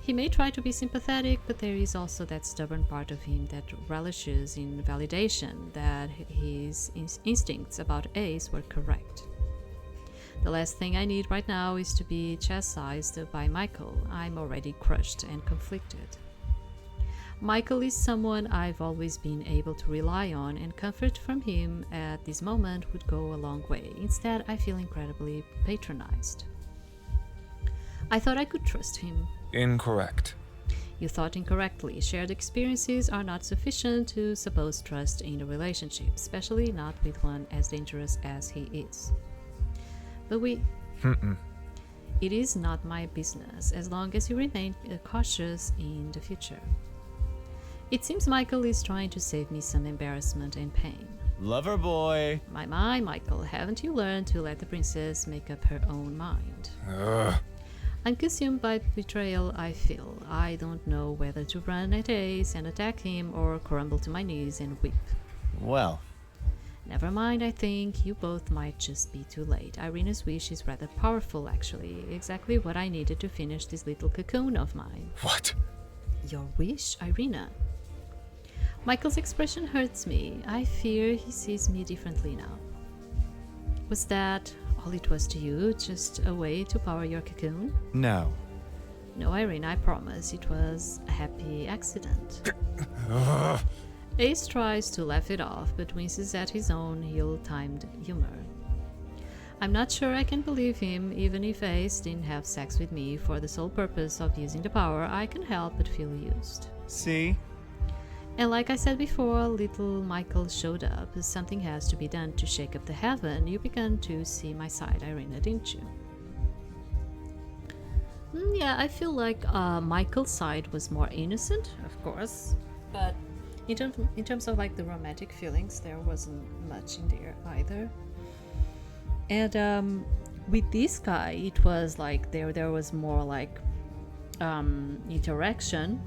He may try to be sympathetic, but there is also that stubborn part of him that relishes in validation that his instincts about Ace were correct. The last thing I need right now is to be chastised by Michael. I'm already crushed and conflicted. Michael is someone I've always been able to rely on, and comfort from him at this moment would go a long way. Instead, I feel incredibly patronized. I thought I could trust him. Incorrect. You thought incorrectly. Shared experiences are not sufficient to suppose trust in a relationship, especially not with one as dangerous as he is. But it is not my business, as long as you remain cautious in the future. It seems Michael is trying to save me some embarrassment and pain. Lover boy. My, Michael, haven't you learned to let the princess make up her own mind? I'm consumed by betrayal I feel. I don't know whether to run at Ace and attack him or crumble to my knees and weep. Well, Never mind, I think you both might just be too late. Irina's wish is rather powerful, actually. Exactly what I needed to finish this little cocoon of mine. What? Your wish, Irina? Michael's expression hurts me. I fear he sees me differently now. Was that all it was to you? Just a way to power your cocoon? no. No, Irina, I promise. It was a happy accident. Ace tries to laugh it off, but winces at his own ill-timed humor. I'm not sure I can believe him, even if Ace didn't have sex with me for the sole purpose of using the power. I can't help but feel used. See? And like I said before, little Michael showed up. Something has to be done to shake up the heaven. You began to see my side, Irina, didn't you? Yeah, I feel like Michael's side was more innocent, of course, but in terms of like the romantic feelings, there wasn't much in there either. And with this guy, it was like there was more like interaction,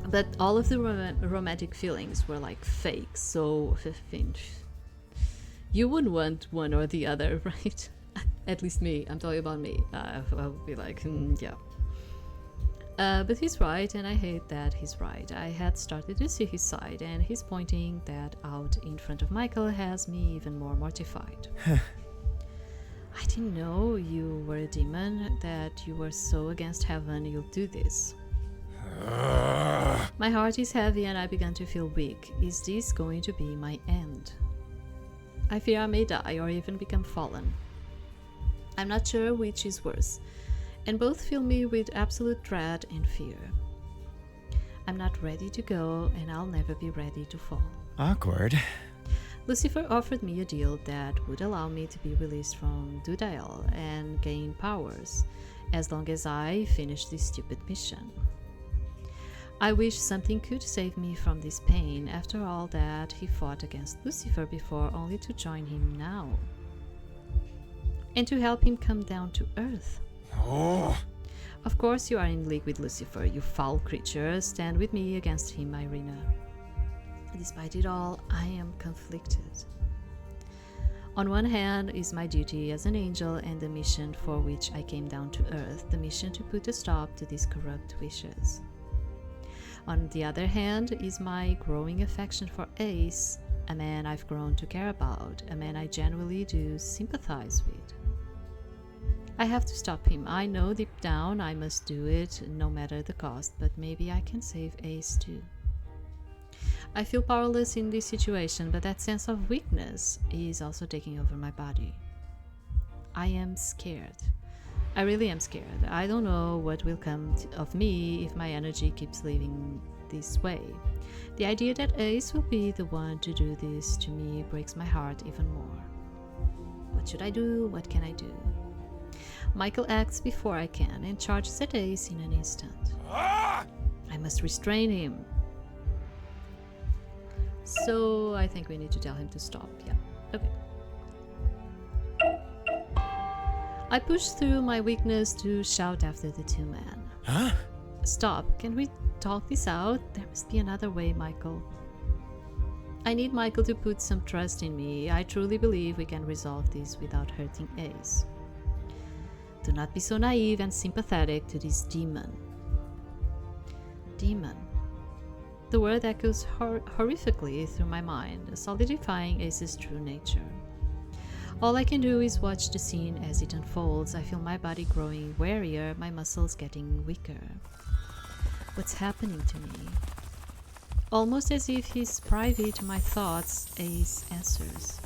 but all of the romantic feelings were like fake. So you wouldn't want one or the other, right? At least me. I'm talking about me. I would be like, yeah. But he's right, and I hate that he's right. I had started to see his side, and his pointing that out in front of Michael has me even more mortified. I didn't know you were a demon, that you were so against heaven you'll do this. My heart is heavy and I began to feel weak. Is this going to be my end? I fear I may die or even become fallen. I'm not sure which is worse, and both fill me with absolute dread and fear. I'm not ready to go, and I'll never be ready to fall. Awkward. Lucifer offered me a deal that would allow me to be released from DUFE and gain powers, as long as I finish this stupid mission. I wish something could save me from this pain. After all that he fought against Lucifer before, only to join him now. And to help him come down to earth. Oh. Of course you are in league with Lucifer, you foul creature. Stand with me against him, Irina. Despite it all, I am conflicted. On one hand is my duty as an angel and the mission for which I came down to earth, the mission to put a stop to these corrupt wishes. On the other hand is my growing affection for Ace, a man I've grown to care about, a man I genuinely do sympathize with. I have to stop him. I know deep down I must do it, no matter the cost, but maybe I can save Ace too. I feel powerless in this situation, but that sense of weakness is also taking over my body. I am scared. I really am scared. I don't know what will come of me if my energy keeps living this way. The idea that Ace will be the one to do this to me breaks my heart even more. What should I do? What can I do? Michael acts before I can and charges at Ace in an instant. I must restrain him. So I think we need to tell him to stop. Yeah. Okay. I push through my weakness to shout after the two men. Huh? Stop. Can we talk this out? There must be another way, Michael. I need Michael to put some trust in me. I truly believe we can resolve this without hurting Ace. Do not be so naive and sympathetic to this demon. Demon. The word echoes horrifically through my mind, solidifying Ace's true nature. All I can do is watch the scene as it unfolds. I feel my body growing wearier, my muscles getting weaker. What's happening to me? Almost as if he's privy to my thoughts, Ace answers.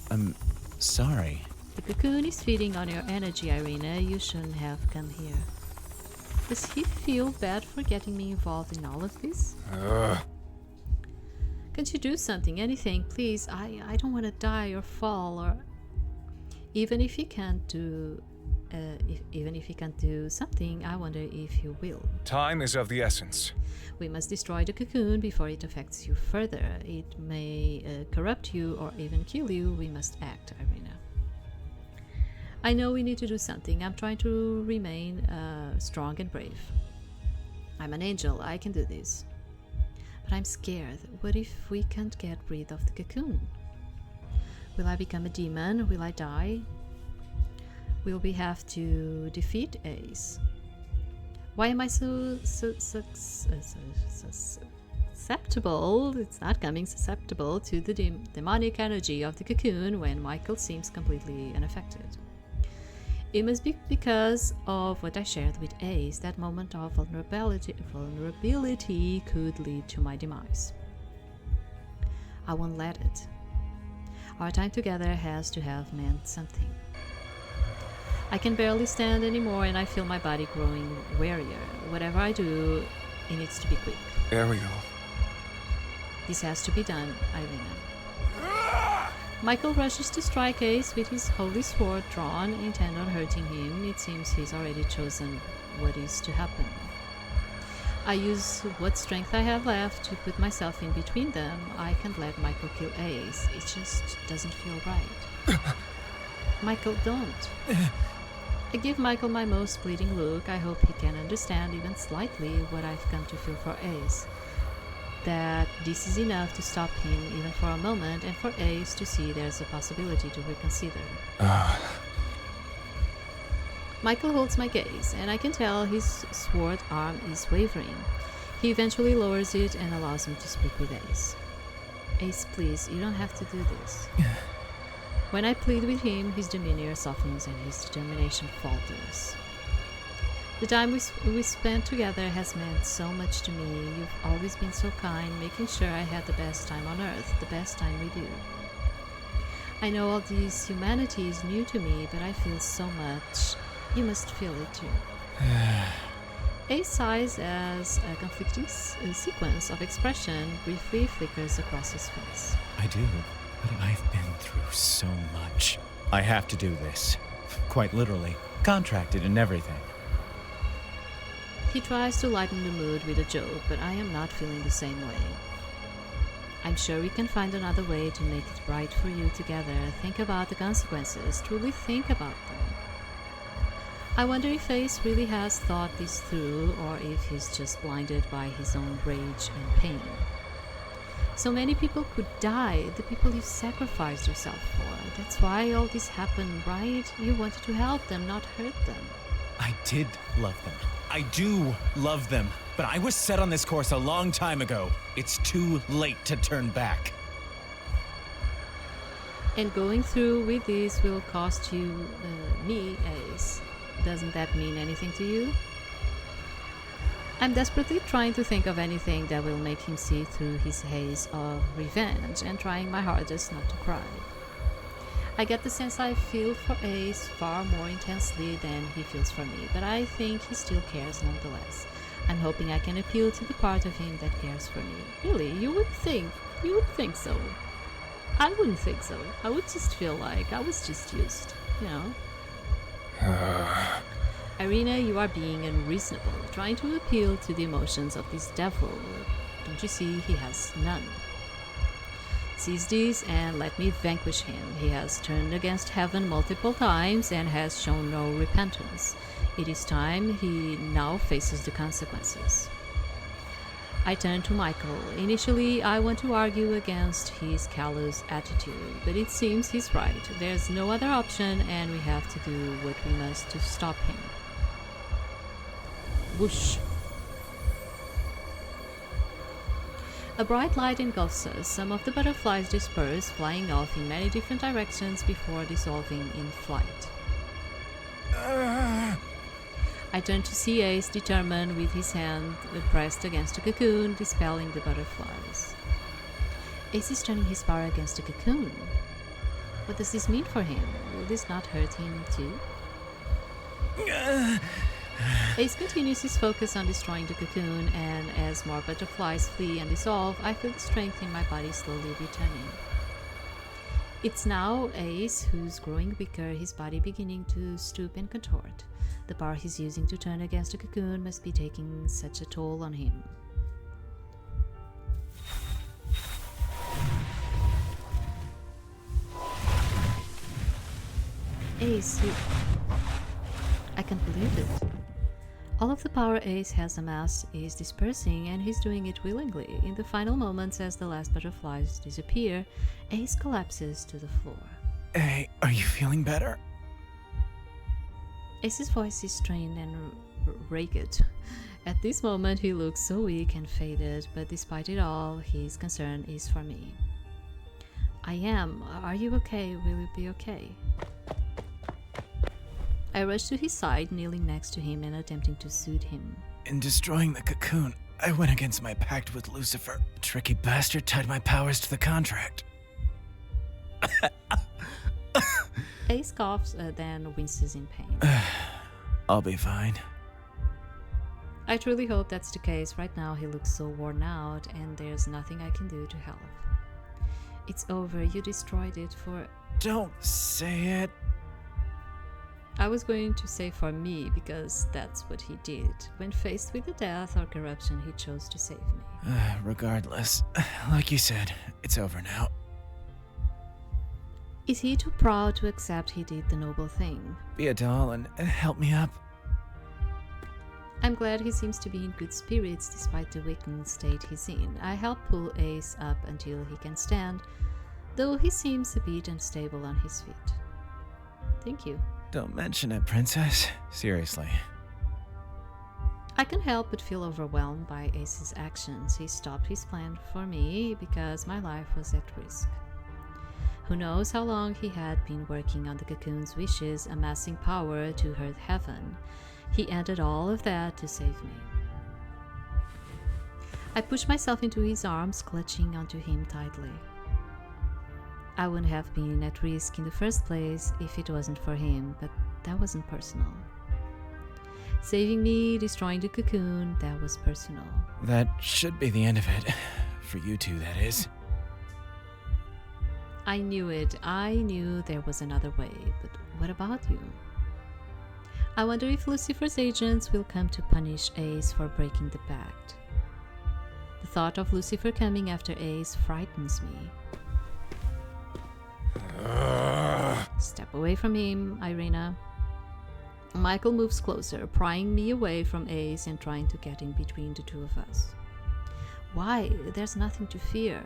Sorry. The cocoon is feeding on your energy, Irina. You shouldn't have come here. Does he feel bad for getting me involved in all of this? Can't you do something? Anything, please? I don't want to die or fall, or even if he can't do something, I wonder if he will. Time is of the essence. We must destroy the cocoon before it affects you further. It may corrupt you or even kill you. We must act, Irina. I know we need to do something. I'm trying to remain strong and brave. I'm an angel. I can do this. But I'm scared. What if we can't get rid of the cocoon? Will I become a demon? Will I die? Will we have to defeat Ace? Why am I so susceptible? It's not coming susceptible to the demonic energy of the cocoon when Michael seems completely unaffected. It must be because of what I shared with Ace. That moment of vulnerability could lead to my demise. I won't let it. Our time together has to have meant something. I can barely stand anymore and I feel my body growing wearier. Whatever I do, it needs to be quick. Ariel. This has to be done, Irina. Michael rushes to strike Ace with his holy sword drawn, intent on hurting him. It seems he's already chosen what is to happen. I use what strength I have left to put myself in between them. I can't let Michael kill Ace. It just doesn't feel right. Michael, don't. I give Michael my most pleading look. I hope he can understand even slightly what I've come to feel for Ace. That this is enough to stop him even for a moment, and for Ace to see there's a possibility to reconsider. Michael holds my gaze, and I can tell his sword arm is wavering. He eventually lowers it and allows me to speak with Ace. Ace, please, you don't have to do this. When I plead with him, his demeanor softens and his determination falters. The time we spent together has meant so much to me. You've always been so kind, making sure I had the best time on Earth, the best time with you. I know all this humanity is new to me, but I feel so much. You must feel it too. Ace sighs as a conflicting sequence of expression briefly flickers across his face. I do, but I've been through so much. I have to do this. Quite literally. Contracted and everything. He tries to lighten the mood with a joke, but I am not feeling the same way. I'm sure we can find another way to make it right for you together. Think about the consequences. Truly think about them. I wonder if Ace really has thought this through, or if he's just blinded by his own rage and pain. So many people could die, the people you sacrificed yourself for. That's why all this happened, right? You wanted to help them, not hurt them. I did love them. I do love them. But I was set on this course a long time ago. It's too late to turn back. And going through with this will cost you, me, Ace. Doesn't that mean anything to you? I'm desperately trying to think of anything that will make him see through his haze of revenge and trying my hardest not to cry. I get the sense I feel for Ace far more intensely than he feels for me, but I think he still cares nonetheless. I'm hoping I can appeal to the part of him that cares for me. Really, you would think so. I wouldn't think so. I would just feel like I was just used, you know? Irina, you are being unreasonable, trying to appeal to the emotions of this devil. Don't you see he has none? Seize this and let me vanquish him. He has turned against heaven multiple times and has shown no repentance. It is time he now faces the consequences. I turn to Michael. Initially, I want to argue against his callous attitude, but it seems he's right. There's no other option, and we have to do what we must to stop him. Whoosh! A bright light engulfs us. Some of the butterflies disperse, flying off in many different directions before dissolving in flight. I turn to see Ace, determined, with his hand pressed against the cocoon, dispelling the butterflies. Ace is turning his power against the cocoon. What does this mean for him? Will this not hurt him too? Ace continues his focus on destroying the cocoon, and as more butterflies flee and dissolve, I feel the strength in my body slowly returning. It's now Ace who's growing weaker, his body beginning to stoop and contort. The power he's using to turn against the cocoon must be taking such a toll on him. Ace, I can't believe it. All of the power Ace has amassed is dispersing, and he's doing it willingly. In the final moments, as the last butterflies disappear, Ace collapses to the floor. Hey, are you feeling better? Ace's voice is strained and ragged. At this moment, he looks so weak and faded, but despite it all, his concern is for me. I am. Are you okay? Will you be okay? I rush to his side, kneeling next to him and attempting to soothe him. In destroying the cocoon, I went against my pact with Lucifer. The tricky bastard tied my powers to the contract. Ace coughs, then winces in pain. I'll be fine. I truly hope that's the case. Right now he looks so worn out, and there's nothing I can do to help. It's over. You destroyed it for... Don't say it. I was going to say for me, because that's what he did. When faced with the death or corruption, he chose to save me. Regardless, like you said, it's over now. Is he too proud to accept he did the noble thing? Be a doll and help me up. I'm glad he seems to be in good spirits despite the weakened state he's in. I help pull Ace up until he can stand, though he seems a bit unstable on his feet. Thank you. Don't mention it, Princess. Seriously. I can't help but feel overwhelmed by Ace's actions. He stopped his plan for me because my life was at risk. Who knows how long he had been working on the cocoon's wishes, amassing power to hurt heaven. He ended all of that to save me. I pushed myself into his arms, clutching onto him tightly. I wouldn't have been at risk in the first place if it wasn't for him, but that wasn't personal. Saving me, destroying the cocoon, that was personal. That should be the end of it. For you two, that is. I knew it. I knew there was another way, but what about you? I wonder if Lucifer's agents will come to punish Ace for breaking the pact. The thought of Lucifer coming after Ace frightens me. Step away from him, Irina. Michael moves closer, prying me away from Ace and trying to get in between the two of us. Why? There's nothing to fear.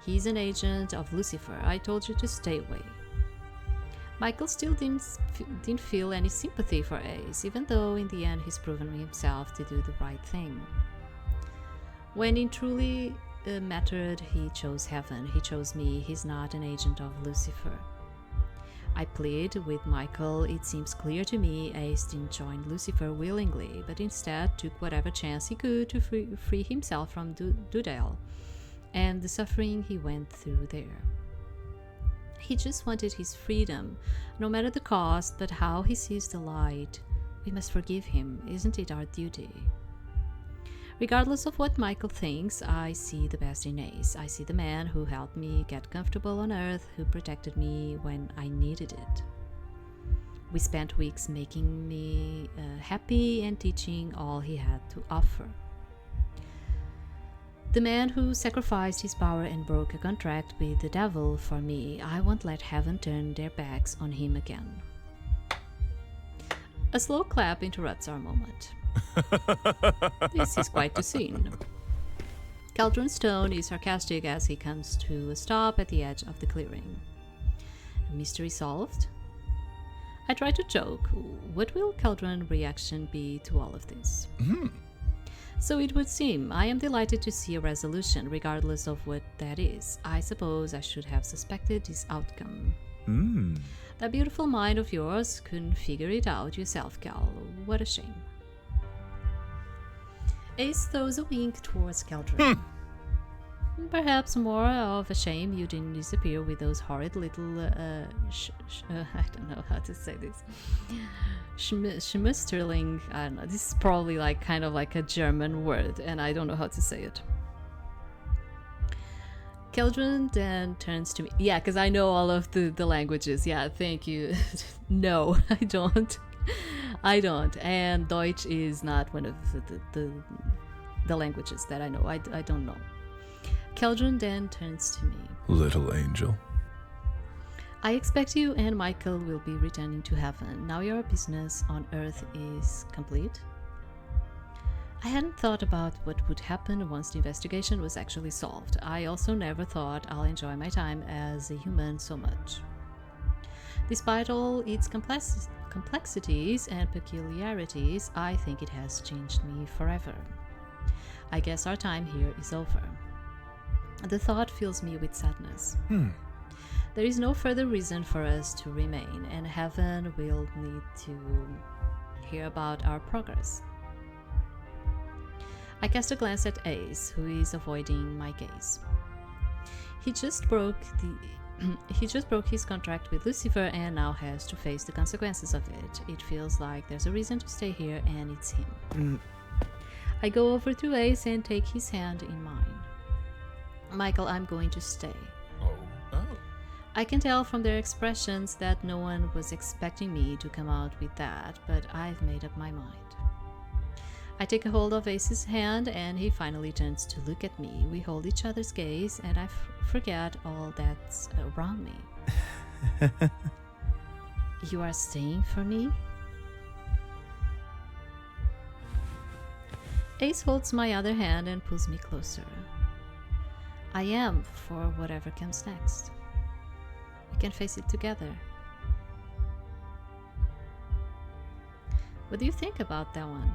He's an agent of Lucifer. I told you to stay away. Michael still didn't feel any sympathy for Ace, even though in the end he's proven himself to do the right thing. When it truly mattered, he chose heaven. He chose me. He's not an agent of Lucifer. I plead with Michael. It seems clear to me Ace didn't join Lucifer willingly, but instead took whatever chance he could to free himself from Dudel and the suffering he went through there. He just wanted his freedom, no matter the cost, but how he sees the light, we must forgive him. Isn't it our duty? Regardless of what Michael thinks, I see the best in Ace. I see the man who helped me get comfortable on Earth, who protected me when I needed it. We spent weeks making me happy and teaching all he had to offer. The man who sacrificed his power and broke a contract with the devil for me. I won't let heaven turn their backs on him again. A slow clap interrupts our moment. This is quite the scene. Keldran's tone is sarcastic as he comes to a stop at the edge of the clearing. Mystery solved? I try to joke. What will Keldran's reaction be to all of this? So it would seem. I am delighted to see a resolution, regardless of what that is. I suppose I should have suspected this outcome. That beautiful mind of yours couldn't figure it out yourself, Cal. What a shame. Ace throws a wink towards Keldran. Perhaps more of a shame you didn't disappear with those horrid little, I don't know how to say this. Schmusterling, I don't know, this is probably like kind of like a German word, and I don't know how to say it. Keldran then turns to me. Yeah, because I know all of the languages. Yeah, thank you. No, I don't. I don't. And Deutsch is not one of the languages that I know. I don't know. Keldran then turns to me. Little angel. I expect you and Michael will be returning to heaven. Now your business on Earth is complete. I hadn't thought about what would happen once the investigation was actually solved. I also never thought I'll enjoy my time as a human so much. Despite all its complexities and peculiarities, I think it has changed me forever. I guess our time here is over. The thought fills me with sadness. There is no further reason for us to remain, and heaven will need to hear about our progress. I cast a glance at Ace, who is avoiding my gaze. He just broke his contract with Lucifer and now has to face the consequences of it. It feels like there's a reason to stay here, and it's him. I go over to Ace and take his hand in mine. Michael, I'm going to stay. Oh. I can tell from their expressions that no one was expecting me to come out with that, but I've made up my mind. I take a hold of Ace's hand and he finally turns to look at me. We hold each other's gaze and I forget all that's around me. You are staying for me? Ace holds my other hand and pulls me closer. I am, for whatever comes next. We can face it together. What do you think about that one?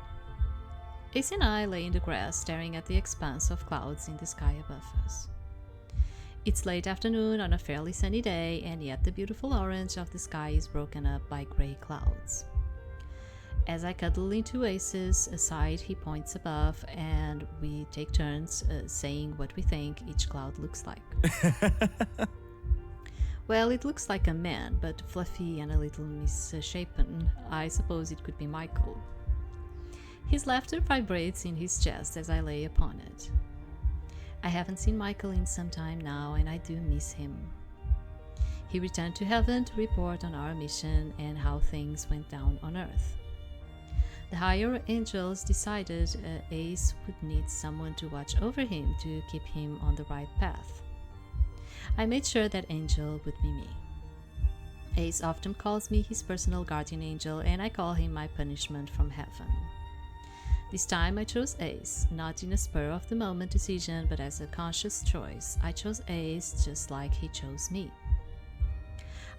Ace and I lay in the grass, staring at the expanse of clouds in the sky above us. It's late afternoon on a fairly sunny day, and yet the beautiful orange of the sky is broken up by gray clouds. As I cuddle into Ace's side, he points above, and we take turns saying what we think each cloud looks like. Well, it looks like a man, but fluffy and a little misshapen. I suppose it could be Michael. His laughter vibrates in his chest as I lay upon it. I haven't seen Michael in some time now, and I do miss him. He returned to heaven to report on our mission and how things went down on Earth. The higher angels decided Ace would need someone to watch over him to keep him on the right path. I made sure that angel would be me. Ace often calls me his personal guardian angel, and I call him my punishment from heaven. This time I chose Ace, not in a spur-of-the-moment decision, but as a conscious choice. I chose Ace just like he chose me.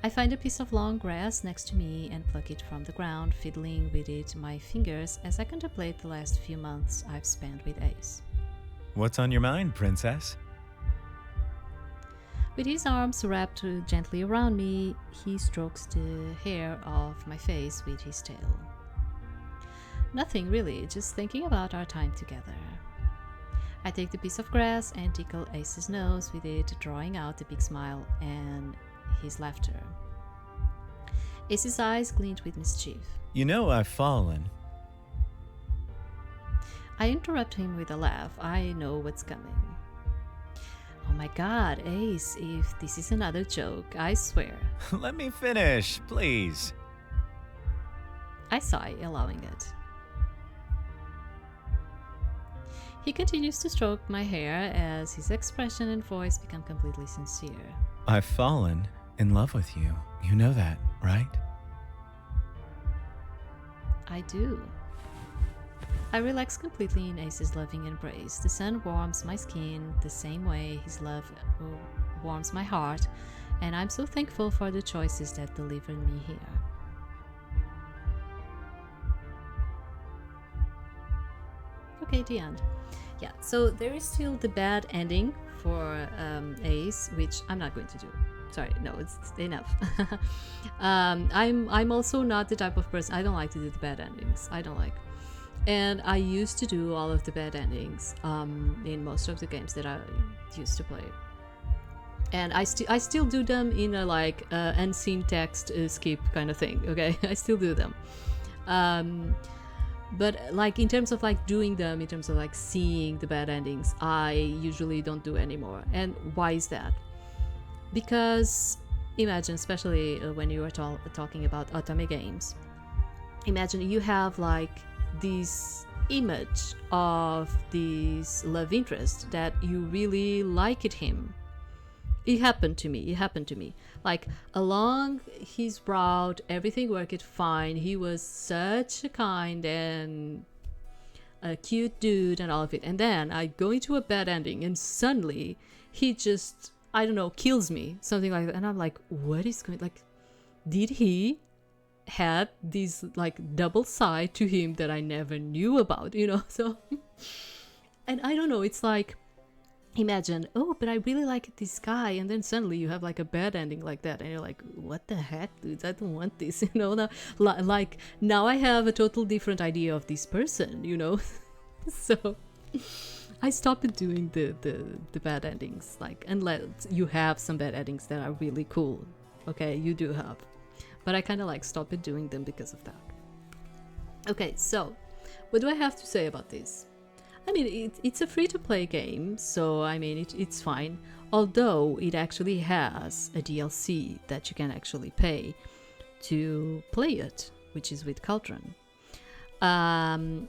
I find a piece of long grass next to me and pluck it from the ground, fiddling with it my fingers as I contemplate the last few months I've spent with Ace. What's on your mind, princess? With his arms wrapped gently around me, he strokes the hair off my face with his tail. Nothing really, just thinking about our time together. I take the piece of grass and tickle Ace's nose with it, drawing out a big smile and his laughter. Ace's eyes glint with mischief. You know I've fallen. I interrupt him with a laugh. I know what's coming. Oh my god, Ace, if this is another joke, I swear. Let me finish, please. I sigh, allowing it. He continues to stroke my hair as his expression and voice become completely sincere. I've fallen in love with you. You know that, right? I do. I relax completely in Ace's loving embrace. The sun warms my skin the same way his love warms my heart, and I'm so thankful for the choices that delivered me here. Okay, the end. Yeah, so there is still the bad ending for Ace, which I'm not going to do. Sorry, no, it's enough. I'm also not the type of person. I don't like to do the bad endings. I don't like. And I used to do all of the bad endings in most of the games that I used to play. And I still do them in a like unseen text skip kind of thing. Okay, I still do them. But like in terms of like doing them, in terms of like seeing the bad endings, I usually don't do anymore. And why is that? Because imagine, especially when you are talking about Otome games, imagine you have like this image of this love interest that you really liked him, It happened to me. Like, along his route, everything worked fine. He was such a kind and a cute dude and all of it. And then I go into a bad ending and suddenly he just, I don't know, kills me. Something like that. And I'm like, what is going, like, did he had this like double side to him that I never knew about, you know? So, and I don't know, it's like, imagine, oh, but I really like this guy, and then suddenly you have like a bad ending like that, and you're like, what the heck, dude? I don't want this, you know? Now, like, now I have a total different idea of this person, you know? So I stopped doing the bad endings, like, unless you have some bad endings that are really cool. Okay, you do have, but I kind of like stopped doing them because of that. Okay, so what do I have to say about this? I mean, it's a free-to-play game, so I mean, it's fine. Although it actually has a DLC that you can actually pay to play it, which is with Keldran. And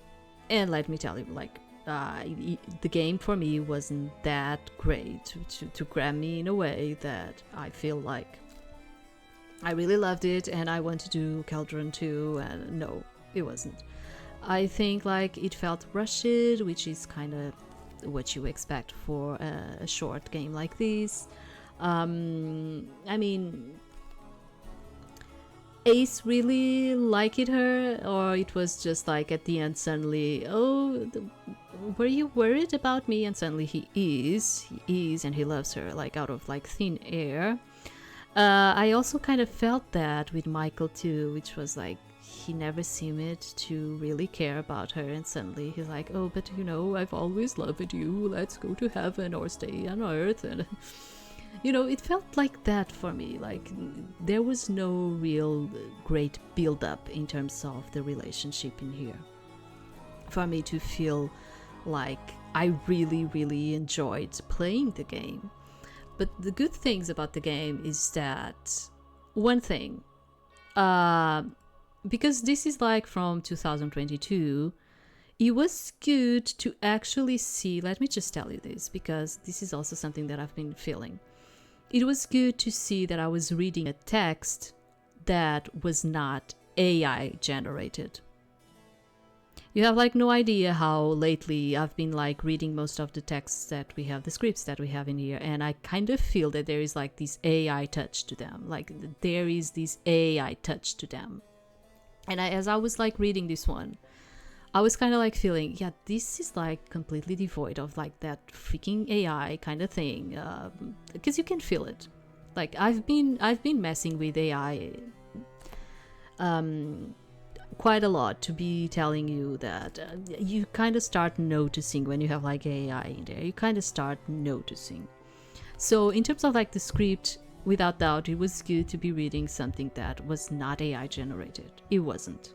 let me tell you, like, the game for me wasn't that great to grab me in a way that I feel like I really loved it and I want to do Keldran too, and no, it wasn't. I think like it felt rushed, which is kind of what you expect for a short game like this. I mean, Ace really liked her, or it was just like at the end suddenly, oh, were you worried about me? And suddenly he is, and he loves her like out of like thin air. I also kind of felt that with Michael too, which was like, he never seemed to really care about her, and suddenly he's like, oh, but you know, I've always loved you, let's go to heaven or stay on earth. And you know, it felt like that for me. Like, there was no real great build-up in terms of the relationship in here for me to feel like I really enjoyed playing the game. But the good things about the game is that, one thing, because this is like from 2022, it was good to actually see, let me just tell you this, because this is also something that I've been feeling. It was good to see that I was reading a text that was not AI generated. You have like no idea how lately I've been like reading most of the texts that we have, the scripts that we have in here, and I kind of feel that there is like this AI touch to them. Like there is this AI touch to them. And as I was like reading this one, I was kind of like feeling, yeah, this is like completely devoid of like that freaking AI kind of thing, because you can feel it. Like I've been messing with AI quite a lot, to be telling you that you kind of start noticing when you have like AI in there. You kind of start noticing. So in terms of like the script, without doubt, it was good to be reading something that was not AI generated. It wasn't.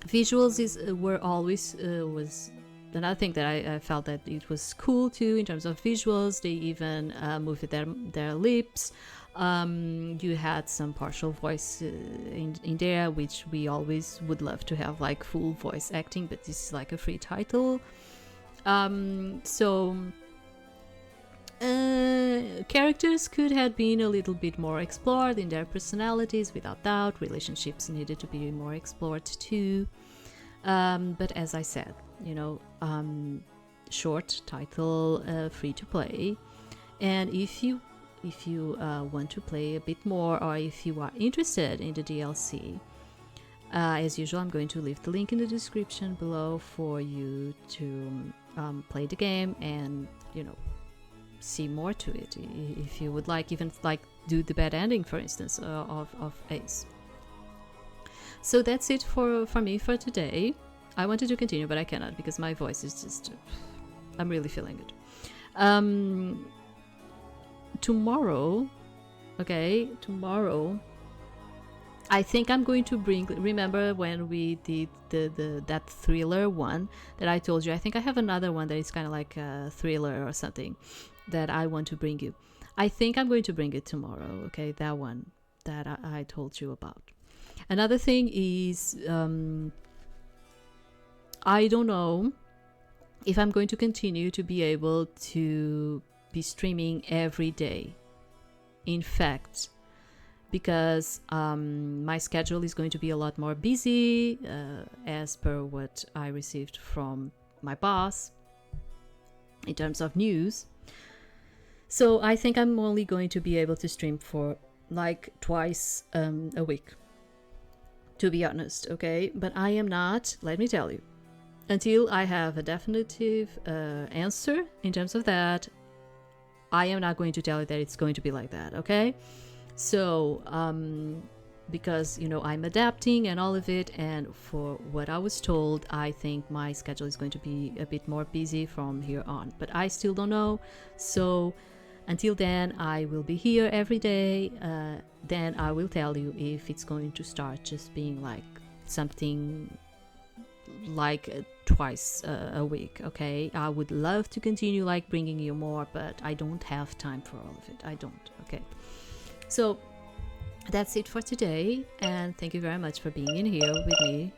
Visuals were always was another thing that I felt that it was cool too in terms of visuals. They even moved their lips. You had some partial voice in there, which we always would love to have like full voice acting, but this is like a free title. Characters could have been a little bit more explored in their personalities, without doubt. Relationships needed to be more explored too. But as I said, you know, short title, free to play. And if you want to play a bit more, or if you are interested in the DLC, as usual, I'm going to leave the link in the description below for you to play the game and, you know, see more to it if you would like, even like do the bad ending, for instance, of Ace. So that's it for me for today. I wanted to continue, but I cannot because my voice is just, I'm really feeling it. Tomorrow, I think I'm going to bring, remember when we did that thriller one that I told you? I think I have another one that is kind of like a thriller or something that I want to bring you. I think I'm going to bring it tomorrow, okay? That one that I told you about. Another thing is, I don't know if I'm going to continue to be able to be streaming every day. In fact, because my schedule is going to be a lot more busy as per what I received from my boss in terms of news. So I think I'm only going to be able to stream for like twice a week, to be honest, okay? But I am not, let me tell you, until I have a definitive answer in terms of that, I am not going to tell you that it's going to be like that, okay? So, because, you know, I'm adapting and all of it, and for what I was told, I think my schedule is going to be a bit more busy from here on. But I still don't know, so until then, I will be here every day. Then I will tell you if it's going to start just being like something like twice a week, okay? I would love to continue like bringing you more, but I don't have time for all of it. I don't, okay? So that's it for today, and thank you very much for being in here with me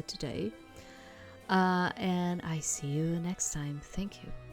today. And I see you next time. Thank you.